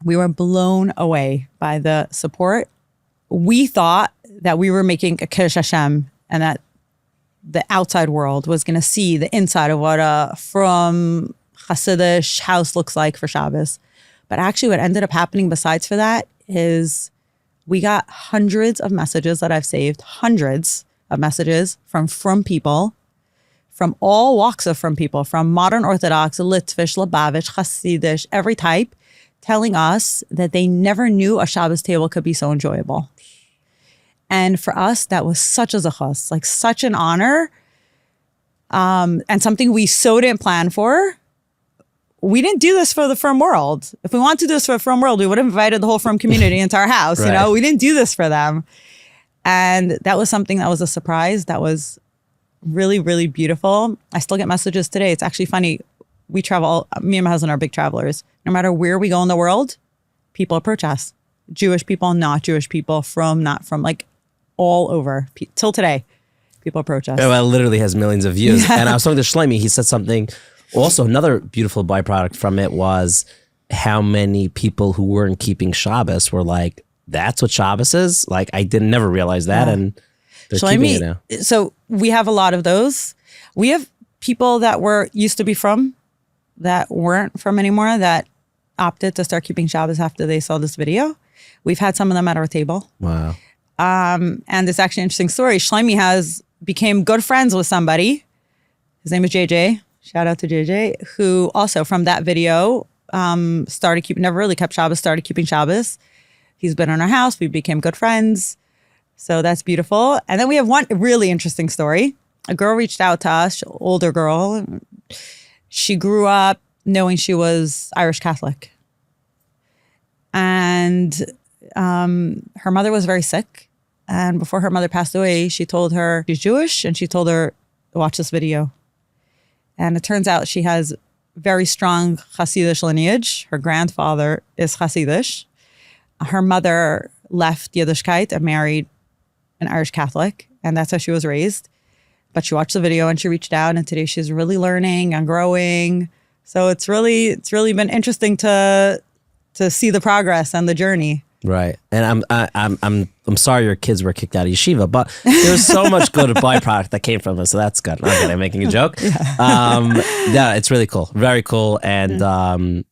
we were blown away by the support. We thought that we were making a Kiddush Hashem and that the outside world was going to see the inside of what a frum Chassidish house looks like for Shabbos. But actually what ended up happening besides for that is we got hundreds of messages that I've saved, hundreds of messages from people, from all walks of from people, from modern Orthodox, Litvish, Lubavitch, Chassidish, every type, telling us that they never knew a Shabbos table could be so enjoyable. And for us, that was such a zechus, like such an honor, and something we so didn't plan for. We didn't do this for the frum world. If we wanted to do this for the frum world, we would have invited the whole frum community into our house. Right. You know, we didn't do this for them. And that was something that was a surprise. That was really, really beautiful. I still get messages today. It's actually funny. We travel, me and my husband are big travelers. No matter where we go in the world, people approach us. Jewish people, not Jewish people, not from, like all over. Till today, people approach us. Oh, it literally has millions of views. And I was talking to Shlomi, he said something, also another beautiful byproduct from it was how many people who weren't keeping Shabbos were like, that's what Shabbos is? Like, I never realized that. And they're keeping it now. So we have a lot of those. We have people that used to be from, that weren't from anymore, that opted to start keeping Shabbos after they saw this video. We've had some of them at our table. Wow. And it's actually an interesting story. Shlomi became good friends with somebody. His name is JJ. Shout out to JJ, who also from that video never really kept Shabbos, started keeping Shabbos. He's been in our house. We became good friends. So that's beautiful. And then we have one really interesting story. A girl reached out to us, older girl. She grew up knowing she was Irish Catholic. And her mother was very sick. And before her mother passed away, she told her she's Jewish, and she told her, watch this video. And it turns out she has very strong Chassidish lineage. Her grandfather is Chassidish. Her mother left Yiddishkeit and married an Irish Catholic, and that's how she was raised. But she watched the video and she reached out, and today she's really learning and growing. So it's really been interesting to see the progress and the journey. Right. And I'm sorry your kids were kicked out of yeshiva, but there's so much good byproduct that came from it, so that's good. Okay, I'm making a joke. Yeah, it's really cool. Very cool. And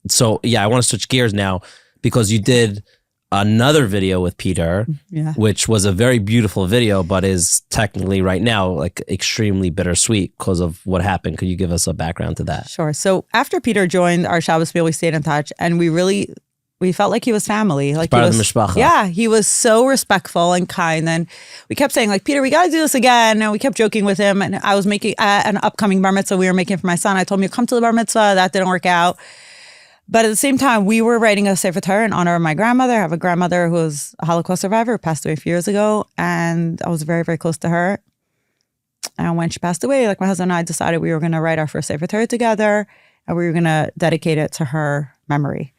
so I want to switch gears now, because you did another video with Peter, which was a very beautiful video, but is technically right now like extremely bittersweet because of what happened. Could you give us a background to that? Sure. So after Peter joined our Shabbos meal, we stayed in touch, and we felt like he was family. Like part of the mishpacha. Yeah, he was so respectful and kind. And we kept saying, like, Peter, we got to do this again. And we kept joking with him. And I was making an upcoming bar mitzvah we were making for my son. I told him, come to the bar mitzvah. That didn't work out. But at the same time, we were writing a Sefer Torah in honor of my grandmother. I have a grandmother who was a Holocaust survivor who passed away a few years ago. And I was very, very close to her. And when she passed away, like, my husband and I decided we were going to write our first Sefer Torah together, and we were going to dedicate it to her memory.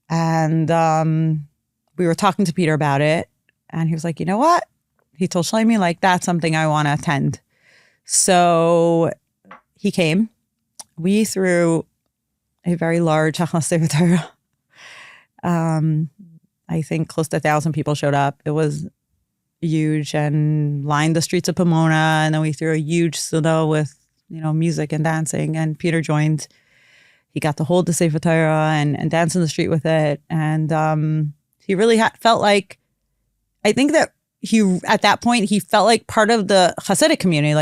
And we were talking to Peter about it, and he was like, you know what? He told Shlomi, like, that's something I want to attend. So he came. We threw a very large Sefer Torah. I think close to 1,000 people showed up. It was huge, and lined the streets of Pomona. And then we threw a huge Suda with, music and dancing. And Peter joined. He got to hold the Sefer Torah and dance in the street with it. And he really felt like, I think that at that point, he felt like part of the Hasidic community,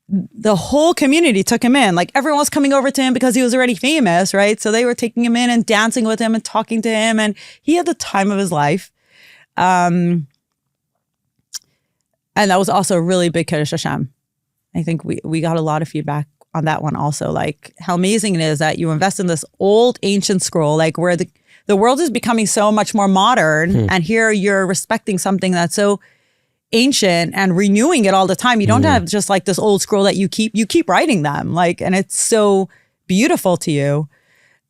the whole community took him in. Like, everyone was coming over to him because he was already famous, right? So they were taking him in and dancing with him and talking to him. And he had the time of his life. And that was also a really big Kiddush Hashem. I think we got a lot of feedback on that one also, like how amazing it is that you invest in this old ancient scroll, like where the world is becoming so much more modern, and here you're respecting something that's so ancient and renewing it all the time. You don't have just like this old scroll that you keep writing them, like, and it's so beautiful to you.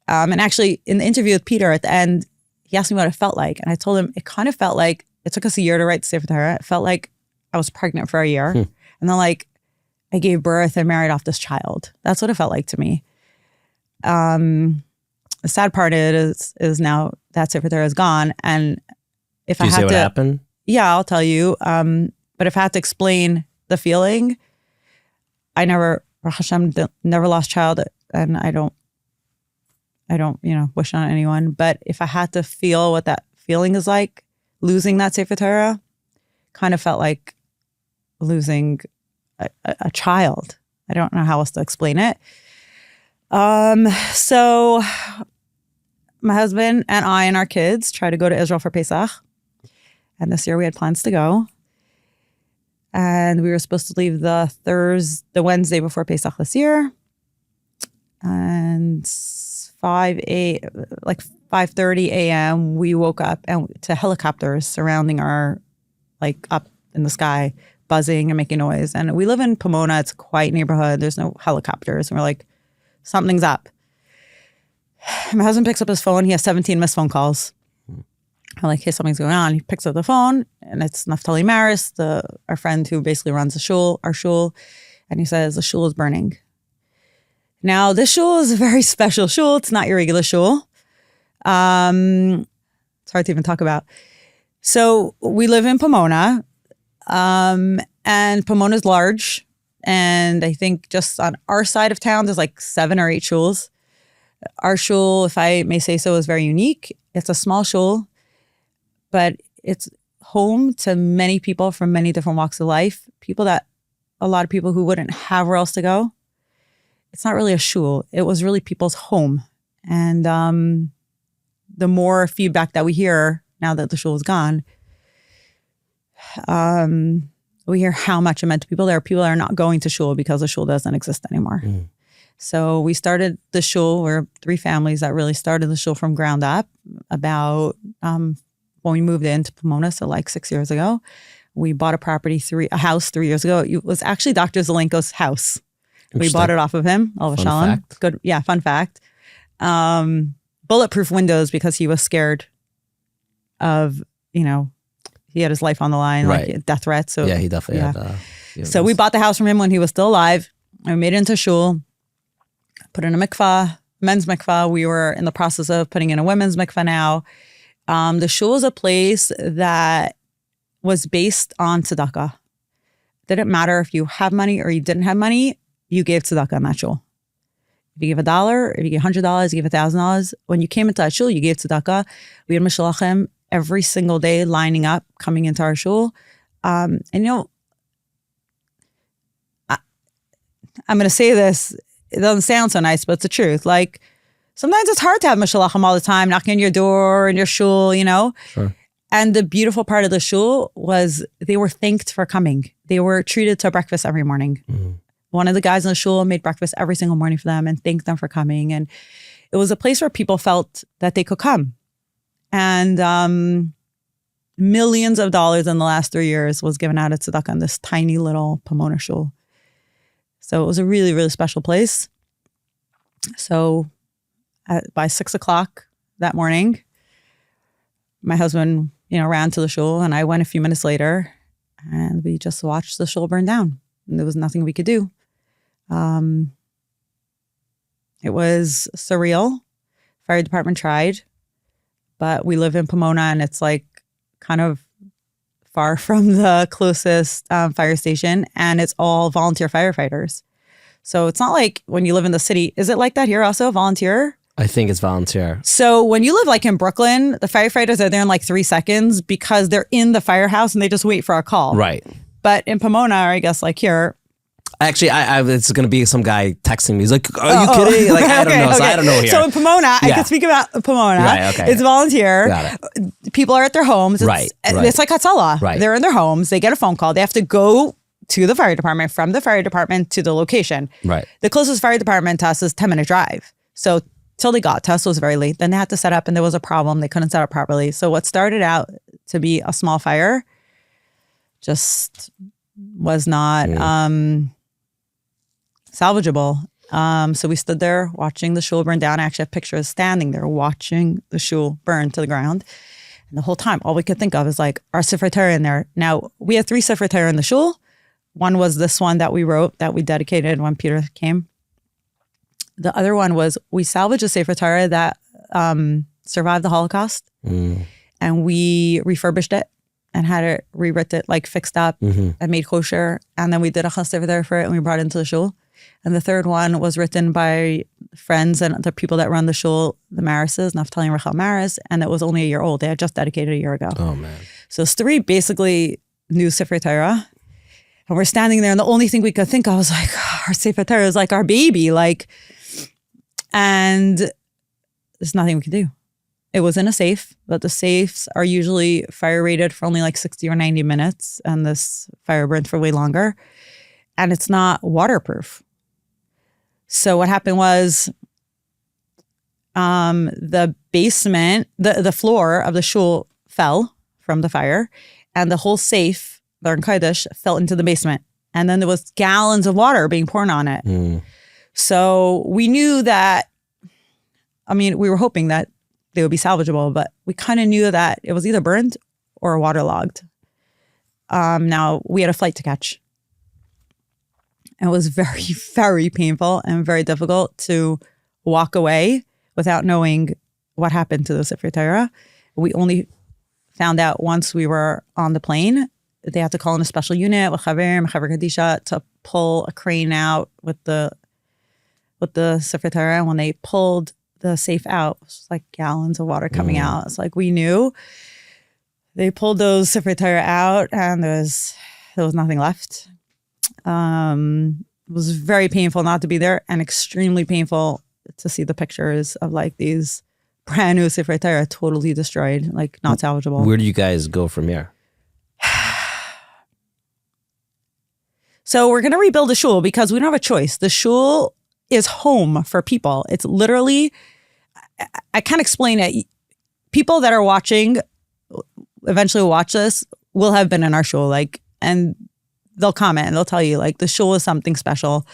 And actually in the interview with Peter at the end, he asked me what it felt like. And I told him it kind of felt like, it took us a year to write the Sefer Torah. It felt like I was pregnant for a year. And then, like, I gave birth and married off this child. That's what it felt like to me. The sad part is now that Sefer Torah is gone. And if Do you I had say what to, happened? Yeah, I'll tell you. But if I had to explain the feeling, I never, Baruch Hashem, never lost child, and I don't, wish on anyone. But if I had to feel what that feeling is like, losing that Sefer Torah, kind of felt like losing a child. I don't know how else to explain it. So my husband and I and our kids try to go to Israel for Pesach. And this year we had plans to go. And we were supposed to leave the Wednesday before Pesach this year. And 5:30 a.m. we woke up and to helicopters surrounding our, like up in the sky, buzzing and making noise. And we live in Pomona. It's a quiet neighborhood. There's no helicopters. And we're like, something's up. My husband picks up his phone. He has 17 missed phone calls. I'm like, hey, something's going on. He picks up the phone, and it's Naftali Maris, our friend who basically runs our shul. And he says, the shul is burning. Now, this shul is a very special shul. It's not your regular shul. It's hard to even talk about. So we live in Pomona, and Pomona is large. And I think just on our side of town, there's like 7 or 8 shuls. Our shul, if I may say so, is very unique. It's a small shul, but it's home to many people from many different walks of life. A lot of people who wouldn't have where else to go. It's not really a shul. It was really people's home. And the more feedback that we hear now that the shul is gone, we hear how much it meant to people. There are people that are not going to shul because the shul doesn't exist anymore. Mm. So we started the shul. We're 3 families that really started the shul from ground up about when we moved into Pomona, so like 6 years ago. We bought a house 3 years ago. It was actually Dr. Zelenko's house. We bought it off of him. Fun fact. Good. Yeah, fun fact. Bulletproof windows because he was scared of, he had his life on the line, right. Like death threats. So yeah, he definitely had. So we bought the house from him when he was still alive. And we made it into shul, put in a mikvah, men's mikvah. We were in the process of putting in a women's mikvah now. The shul is a place that was based on tzedakah. Didn't matter if you have money or you didn't have money, you gave tzedakah in that shul. If you give $1, if you give $100, you give $1,000. When you came into that shul, you gave tzedakah. We had mishalachim every single day lining up, coming into our shul. I'm going to say this, it doesn't sound so nice, but it's the truth. Like, sometimes it's hard to have mishalachim all the time, knocking on your door in your shul, Sure. And the beautiful part of the shul was they were thanked for coming. They were treated to breakfast every morning. Mm-hmm. One of the guys in the shul made breakfast every single morning for them and thanked them for coming. And it was a place where people felt that they could come. And millions of dollars in the last 3 years was given out at tzedakah in this tiny little Pomona shul. So it was a really, really special place. So by 6 o'clock that morning, my husband, ran to the shul, and I went a few minutes later, and we just watched the shul burn down. And there was nothing we could do. It was surreal. Fire department tried, but we live in Pomona, and it's like kind of far from the closest fire station, and it's all volunteer firefighters. So it's not like when you live in the city. Is it like that here also, volunteer? I think it's volunteer. So when you live like in Brooklyn, the firefighters are there in like 3 seconds because they're in the firehouse and they just wait for a call. Right. But in Pomona, or I guess like here. Actually, it's going to be some guy texting me. He's like, are you kidding? Like, I don't know. Okay. So I don't know here. So in Pomona, I can speak about Pomona. Right, okay. It's volunteer. Got it. People are at their homes. It's like Hatzalah. Right. They're in their homes. They get a phone call. They have to go to the fire department, from the fire department to the location. Right. The closest fire department to us is 10-minute drive. So till they got to us, it was very late. Then they had to set up, and there was a problem. They couldn't set up properly. So what started out to be a small fire just was not salvageable. So we stood there watching the shul burn down. I actually have pictures standing there watching the shul burn to the ground. And the whole time, all we could think of is like our Sefer Torah in there. Now, we had 3 Sefer Torah in the shul. One was this one that we wrote, that we dedicated when Peter came. The other one was we salvaged a Sefer Torah that survived the Holocaust. And we refurbished it and had it rewritten, like fixed up and made kosher. And then we did a Sefer Torah for it, and we brought it into the shul. And the third one was written by friends and the people that run the shul, the Marises, Naftali and Rachel Maris, and it was only a year old. They had just dedicated a year ago. Oh, man. So it's 3 basically new Sefer Torah. And we're standing there, and the only thing we could think of was like, our Sefer Torah is like our baby, and there's nothing we could do. It was in a safe, but the safes are usually fire rated for only like 60 or 90 minutes, and this fire burned for way longer, and it's not waterproof. So what happened was the basement, the floor of the shul fell from the fire, and the whole safe, the Chassidish, fell into the basement. And then there was gallons of water being poured on it. So we knew that, we were hoping that they would be salvageable, but we kind of knew that it was either burned or waterlogged. Now, we had a flight to catch. And it was very, very painful and very difficult to walk away without knowing what happened to the Sefer Torah. We only found out once we were on the plane. They had to call in a special unit with Chaver Kadisha to pull a crane out with the Sefer Torah. And when they pulled the safe out, it was like gallons of water coming out. It's like we knew. They pulled those Sefer Torah out, and there was nothing left. It was very painful not to be there, and extremely painful to see the pictures of like these brand new Sefer Torah totally destroyed, like not salvageable. Where do you guys go from here? So we're going to rebuild the shul because we don't have a choice. The shul is home for people. It's literally, I can't explain it. People that are watching, eventually will watch this, will have been in our shul, and they'll comment and they'll tell you, the shul is something special.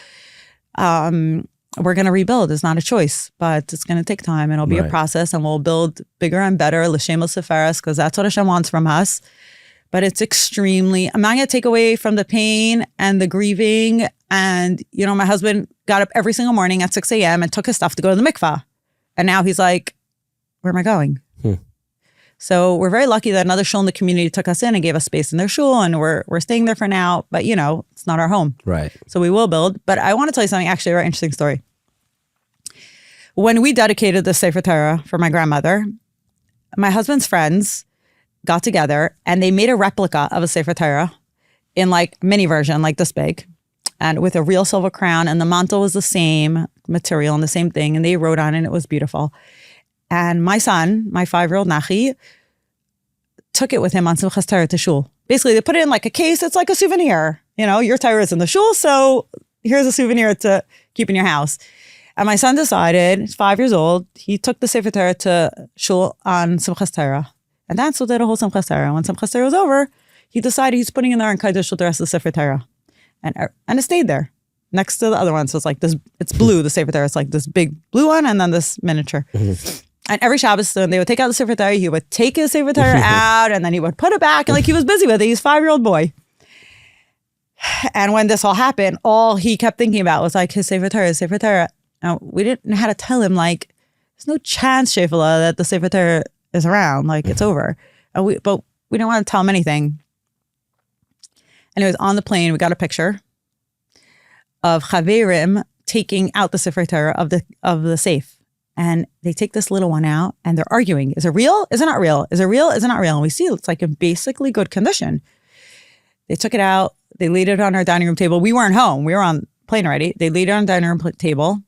We're going to rebuild. It's not a choice, but it's going to take time, and it'll be a process, and we'll build bigger and better, l'shem seferas, because that's what Hashem wants from us. But it's extremely, I'm not going to take away from the pain and the grieving. And, my husband got up every single morning at 6 a.m. and took his stuff to go to the mikvah. And now he's like, where am I going? So we're very lucky that another shul in the community took us in and gave us space in their shul, and we're staying there for now. But, it's not our home. Right. So we will build. But I want to tell you something, actually, a very interesting story. When we dedicated the Sefer Torah for my grandmother, my husband's friends got together and they made a replica of a Sefer Torah in mini version, like this big, and with a real silver crown, and the mantle was the same material and the same thing, and they wrote on it, and it was beautiful. And my son, my 5-year-old Nachi, took it with him on Simchas Torah to shul. Basically, they put it in a case. It's like a souvenir. Your Torah is in the shul, so here's a souvenir to keep in your house. And my son decided, he's 5 years old, he took the Sefer Torah to shul on Simchas Torah. And that's what did a whole Simchas Torah. When Simchas Torah was over, he decided he's putting in there and Kaddish the rest of the Sefer Torah. And it stayed there next to the other one. So it's like this, it's blue, the Sefer Torah. It's like this big blue one and then this miniature. And every Shabbos, they would take out the Sefer Torah, he would take his Sefer Torah out, and then he would put it back, and he was busy with it. He's a 5-year-old boy. And when this all happened, all he kept thinking about was his Sefer Torah, his Sefer Torah. Now, we didn't know how to tell him, there's no chance, Shefela, that the Sefer Torah is around, it's over. But we didn't want to tell him anything. Anyways, on the plane, we got a picture of Chaverim taking out the Sefer Torah of the safe. And they take this little one out and they're arguing. Is it real? Is it not real? Is it real? Is it not real? And we see it's in basically good condition. They took it out. They laid it on our dining room table. We weren't home. We were on plane already. They laid it on the dining room table.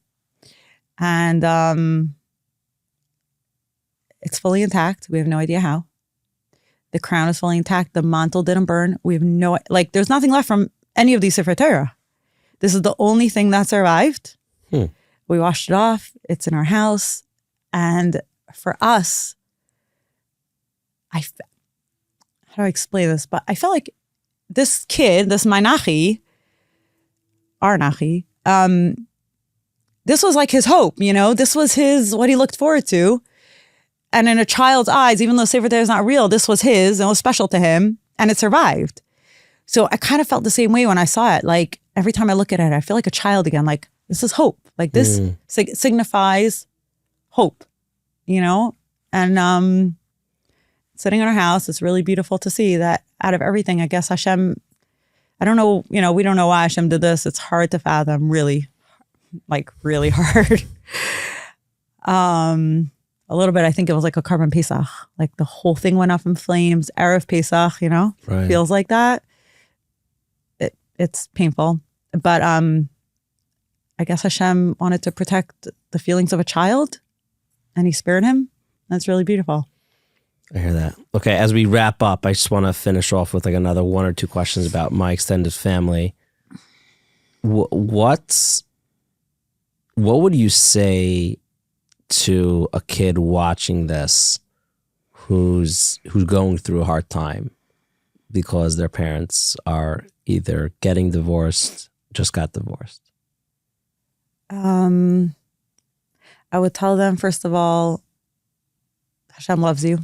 And it's fully intact. We have no idea how. The crown is fully intact. The mantle didn't burn. We have no, there's nothing left from any of these Sefer Torah. This is the only thing that survived. We washed it off. It's in our house. And for us, how do I explain this? But I felt like this kid, this my Nachi, our Nachi, this was his hope, This was what he looked forward to. And in a child's eyes, even though Sefer Torah is not real, this was his and it was special to him, and it survived. So I kind of felt the same way when I saw it. Every time I look at it, I feel like a child again. This is hope. This signifies hope, And sitting in our house, it's really beautiful to see that out of everything, I guess Hashem, I don't know, we don't know why Hashem did this. It's hard to fathom, really, really hard. A little bit, I think it was a carbon Pesach. The whole thing went up in flames. Erev Pesach, Right. Feels like that. It's painful. But I guess Hashem wanted to protect the feelings of a child, and he spared him. That's really beautiful. I hear that. Okay, as we wrap up, I just want to finish off with another 1 or 2 questions about my extended family. What would you say to a kid watching this who's going through a hard time because their parents are either getting divorced, just got divorced? I would tell them, first of all, Hashem loves you.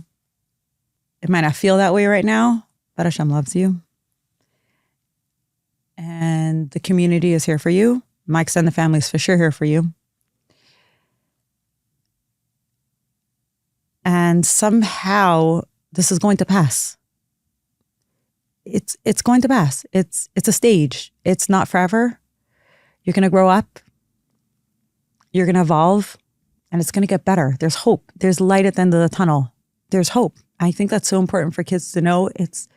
It might not feel that way right now, but Hashem loves you. And the community is here for you. My extended family is for sure here for you. And somehow this is going to pass. It's going to pass. It's a stage. It's not forever. You're going to grow up. You're going to evolve. And it's going to get better. There's hope. There's light at the end of the tunnel. There's hope. I think that's so important for kids to know. It's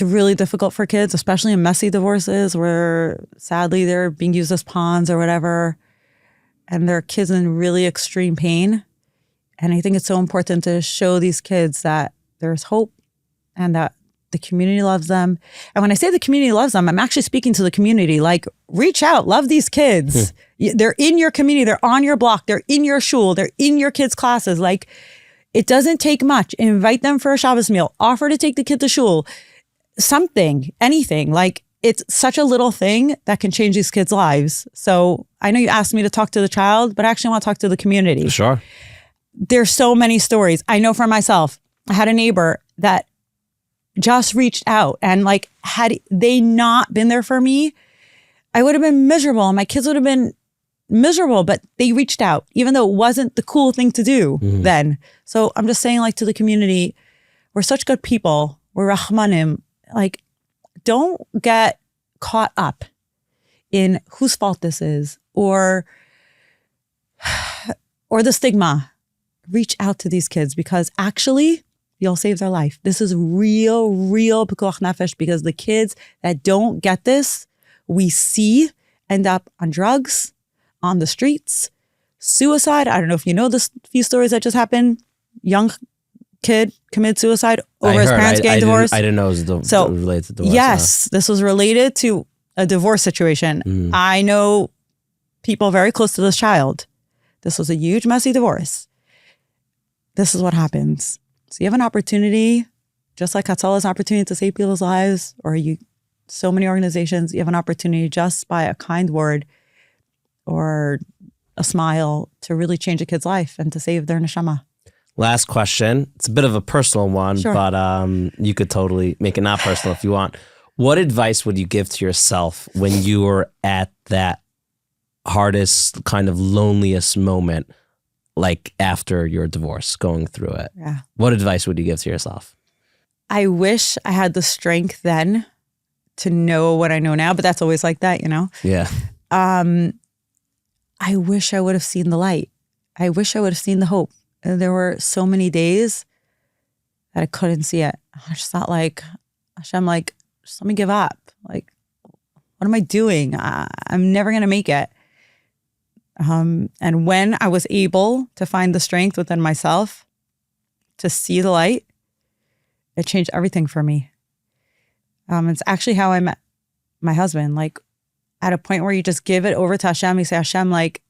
really difficult for kids, especially in messy divorces where sadly they're being used as pawns or whatever. And they're kids in really extreme pain. And I think it's so important to show these kids that there's hope and that the community loves them. And when I say the community loves them, I'm actually speaking to the community. Like, reach out, love these kids. They're in your community. They're on your block. They're in your shul. They're in your kids' classes. Like, it doesn't take much. Invite them for a Shabbos meal. Offer to take the kid to shul. Something, anything. Like, it's such a little thing that can change these kids' lives. So I know you asked me to talk to the child, but I actually want to talk to the community. Sure. There's so many stories. I know for myself, I had a neighbor that just reached out, and like, had they not been there for me, I would have been miserable and my kids would have been miserable, but they reached out, even though it wasn't the cool thing to do then. So I'm just saying, like, to the community, we're such good people. We're Rahmanim. Like, don't get caught up in whose fault this is or the stigma. Reach out to these kids because actually you'll save their life. This is real pikuach nefesh, because the kids that don't get this, we see end up on drugs, on the streets, suicide. I don't know if you know this few stories that just happened. Young kid committed suicide over his parents getting divorced. I didn't know it was related to divorce. Yes, this was related to a divorce situation. I know people very close to this child. This was a huge, messy divorce. This is what happens. So you have an opportunity, just like Hatzalah has an opportunity to save people's lives, or so many organizations, you have an opportunity just by a kind word or a smile to really change a kid's life and to save their neshama. Last question. It's a bit of a personal one, Sure. but you could totally make it not personal if you want. What advice would you give to yourself when you were at that hardest, kind of loneliest moment, like after your divorce, going through it? Yeah. What advice would you give to yourself? I wish I had the strength then to know what I know now, but that's always like that, you know? Yeah. I wish I would have seen the light. I wish I would have seen the hope. There were so many days that I couldn't see it. I just thought, like, Hashem, like, just let me give up. Like, what am I doing? I'm never going to make it. And when I was able to find the strength within myself to see the light, it changed everything for me. It's actually how I met my husband. Like, at a point where you just give it over to Hashem, you say, Hashem, like,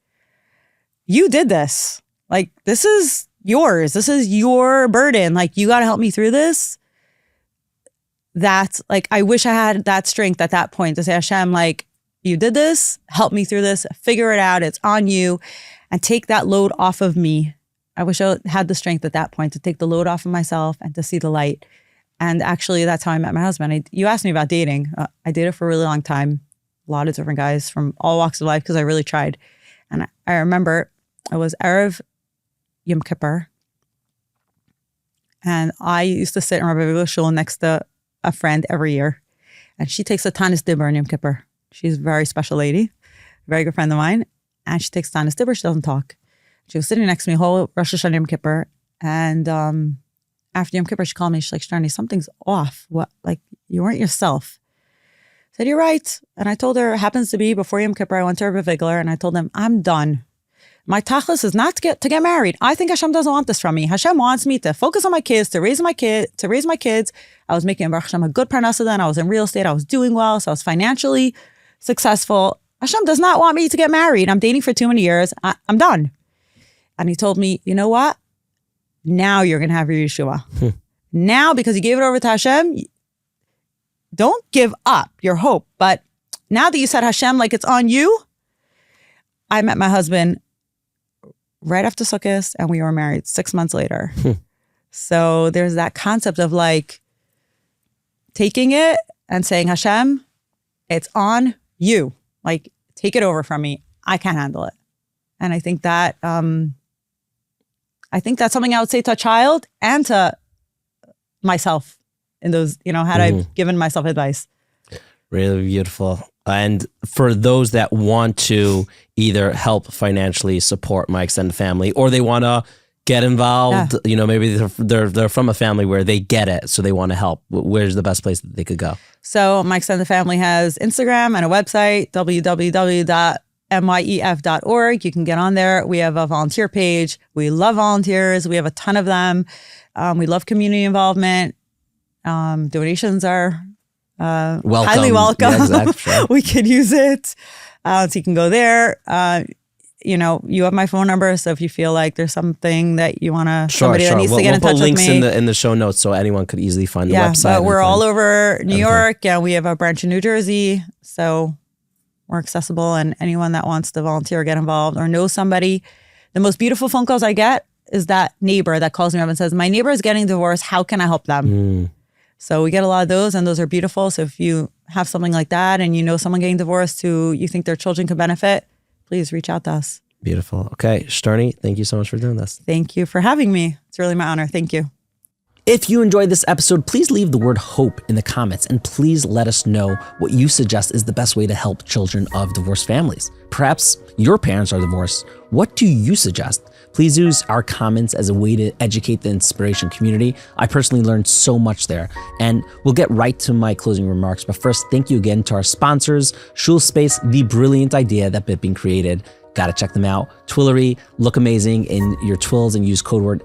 you did this. Like, this is yours. This is your burden. Like, you got to help me through this. That's like, I wish I had that strength at that point to say, Hashem, like, you did this, help me through this, figure it out, it's on you, and take that load off of me. I wish I had the strength at that point to take the load off of myself and to see the light. And actually, that's how I met my husband. You asked me about dating. I dated for a really long time, a lot of different guys from all walks of life, because I really tried. And I remember it was Erev Yom Kippur, and I used to sit in Rabbi Bigel's shul next to a friend every year, and she takes a Tanis Dibur on Yom Kippur. She's a very special lady, very good friend of mine, and she takes Tanis Dibur. She doesn't talk. She was sitting next to me whole Rosh Hashanah Yom Kippur, and after Yom Kippur, she called me. She's like, Shterny, something's off. What? Like, you weren't yourself. I said, you're right. And I told her, it happens to be before Yom Kippur, I went to Rabbi Bigler, and I told him, I'm done. My tachlis is not to get married. I think Hashem doesn't want this from me. Hashem wants me to focus on my kids, to raise my kids. I was making Baruch Hashem a good parnasa then. I was in real estate. I was doing well. So I was financially successful. Hashem does not want me to get married. I'm dating for too many years. I'm done. And he told me, you know what? Now you're going to have your Yeshua. Now, because you gave it over to Hashem, don't give up your hope. But now that you said Hashem, like it's on you, I met my husband right after Sukkot and we were married 6 months later. So there's that concept of like taking it and saying, Hashem, it's on you. Like, take it over from me. I can't handle it. And I think that, that's something I would say to a child and to myself in those, had I given myself advice. Really beautiful. And for those that want to either help financially support my extended family, or they want to get involved, maybe they're from a family where they get it, so they want to help. Where's the best place that they could go? So my extended family has Instagram and a website, www.myef.org. You can get on there. We have a volunteer page. We love volunteers. We have a ton of them. We love community involvement. Donations are highly welcome. Yeah, exactly, sure. We could use it. So you can go there. You have my phone number. So if you feel like there's something that you want to, somebody that needs to get in touch with me. We'll put links in the show notes so anyone could easily find the website. But we're all over New York and we have a branch in New Jersey. So we're accessible, and anyone that wants to volunteer or get involved or know somebody. The most beautiful phone calls I get is that neighbor that calls me up and says, my neighbor is getting divorced. How can I help them? So we get a lot of those, and those are beautiful. So if you have something like that and you know someone getting divorced who you think their children could benefit, please reach out to us. Beautiful. Okay, Shterny, thank you so much for doing this. Thank you for having me. It's really my honor. Thank you. If you enjoyed this episode, please leave the word hope in the comments, and please let us know what you suggest is the best way to help children of divorced families. Perhaps your parents are divorced. What do you suggest? Please use our comments as a way to educate the inspiration community. I personally learned so much there, and we'll get right to my closing remarks. But first, thank you again to our sponsors, Shulspace, the brilliant idea that Bitbin created. Gotta check them out. Twillory, look amazing in your twills and use code word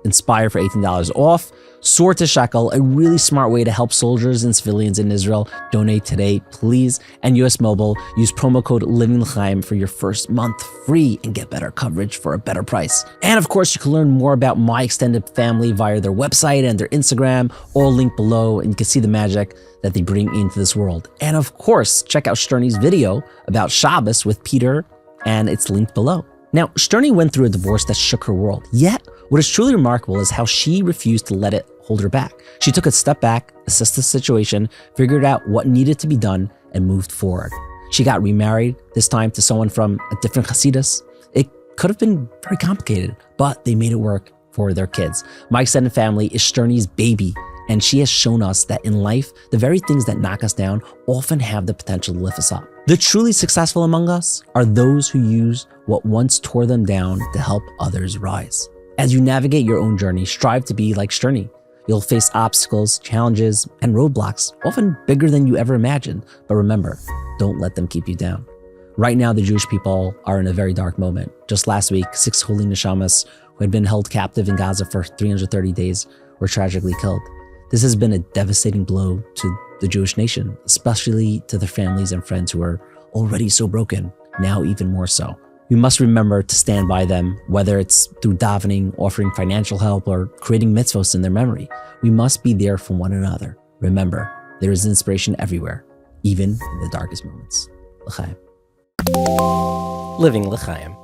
INSPIRE for $18 off. Soar to Shekel, a really smart way to help soldiers and civilians in Israel. Donate today, please. And US Mobile, use promo code Living L'Chaim for your first month free and get better coverage for a better price. And of course, you can learn more about my extended family via their website and their Instagram, all linked below, and you can see the magic that they bring into this world. And of course, check out Shterny's video about Shabbos with Peter, and it's linked below. Now, Shterny went through a divorce that shook her world, yet what is truly remarkable is how she refused to let it hold her back. She took a step back, assessed the situation, figured out what needed to be done, and moved forward. She got remarried, this time to someone from a different Chassidish. It could have been very complicated, but they made it work for their kids. My extended family is Shterny's baby, and she has shown us that in life, the very things that knock us down often have the potential to lift us up. The truly successful among us are those who use what once tore them down to help others rise. As you navigate your own journey, strive to be like Shterny. You'll face obstacles, challenges, and roadblocks, often bigger than you ever imagined. But remember, don't let them keep you down. Right now, the Jewish people are in a very dark moment. Just last week, 6 holy neshamas who had been held captive in Gaza for 330 days were tragically killed. This has been a devastating blow to the Jewish nation, especially to their families and friends who are already so broken, now even more so. We must remember to stand by them, whether it's through davening, offering financial help, or creating mitzvos in their memory. We must be there for one another. Remember, there is inspiration everywhere, even in the darkest moments. L'chaim. Living L'Chaim.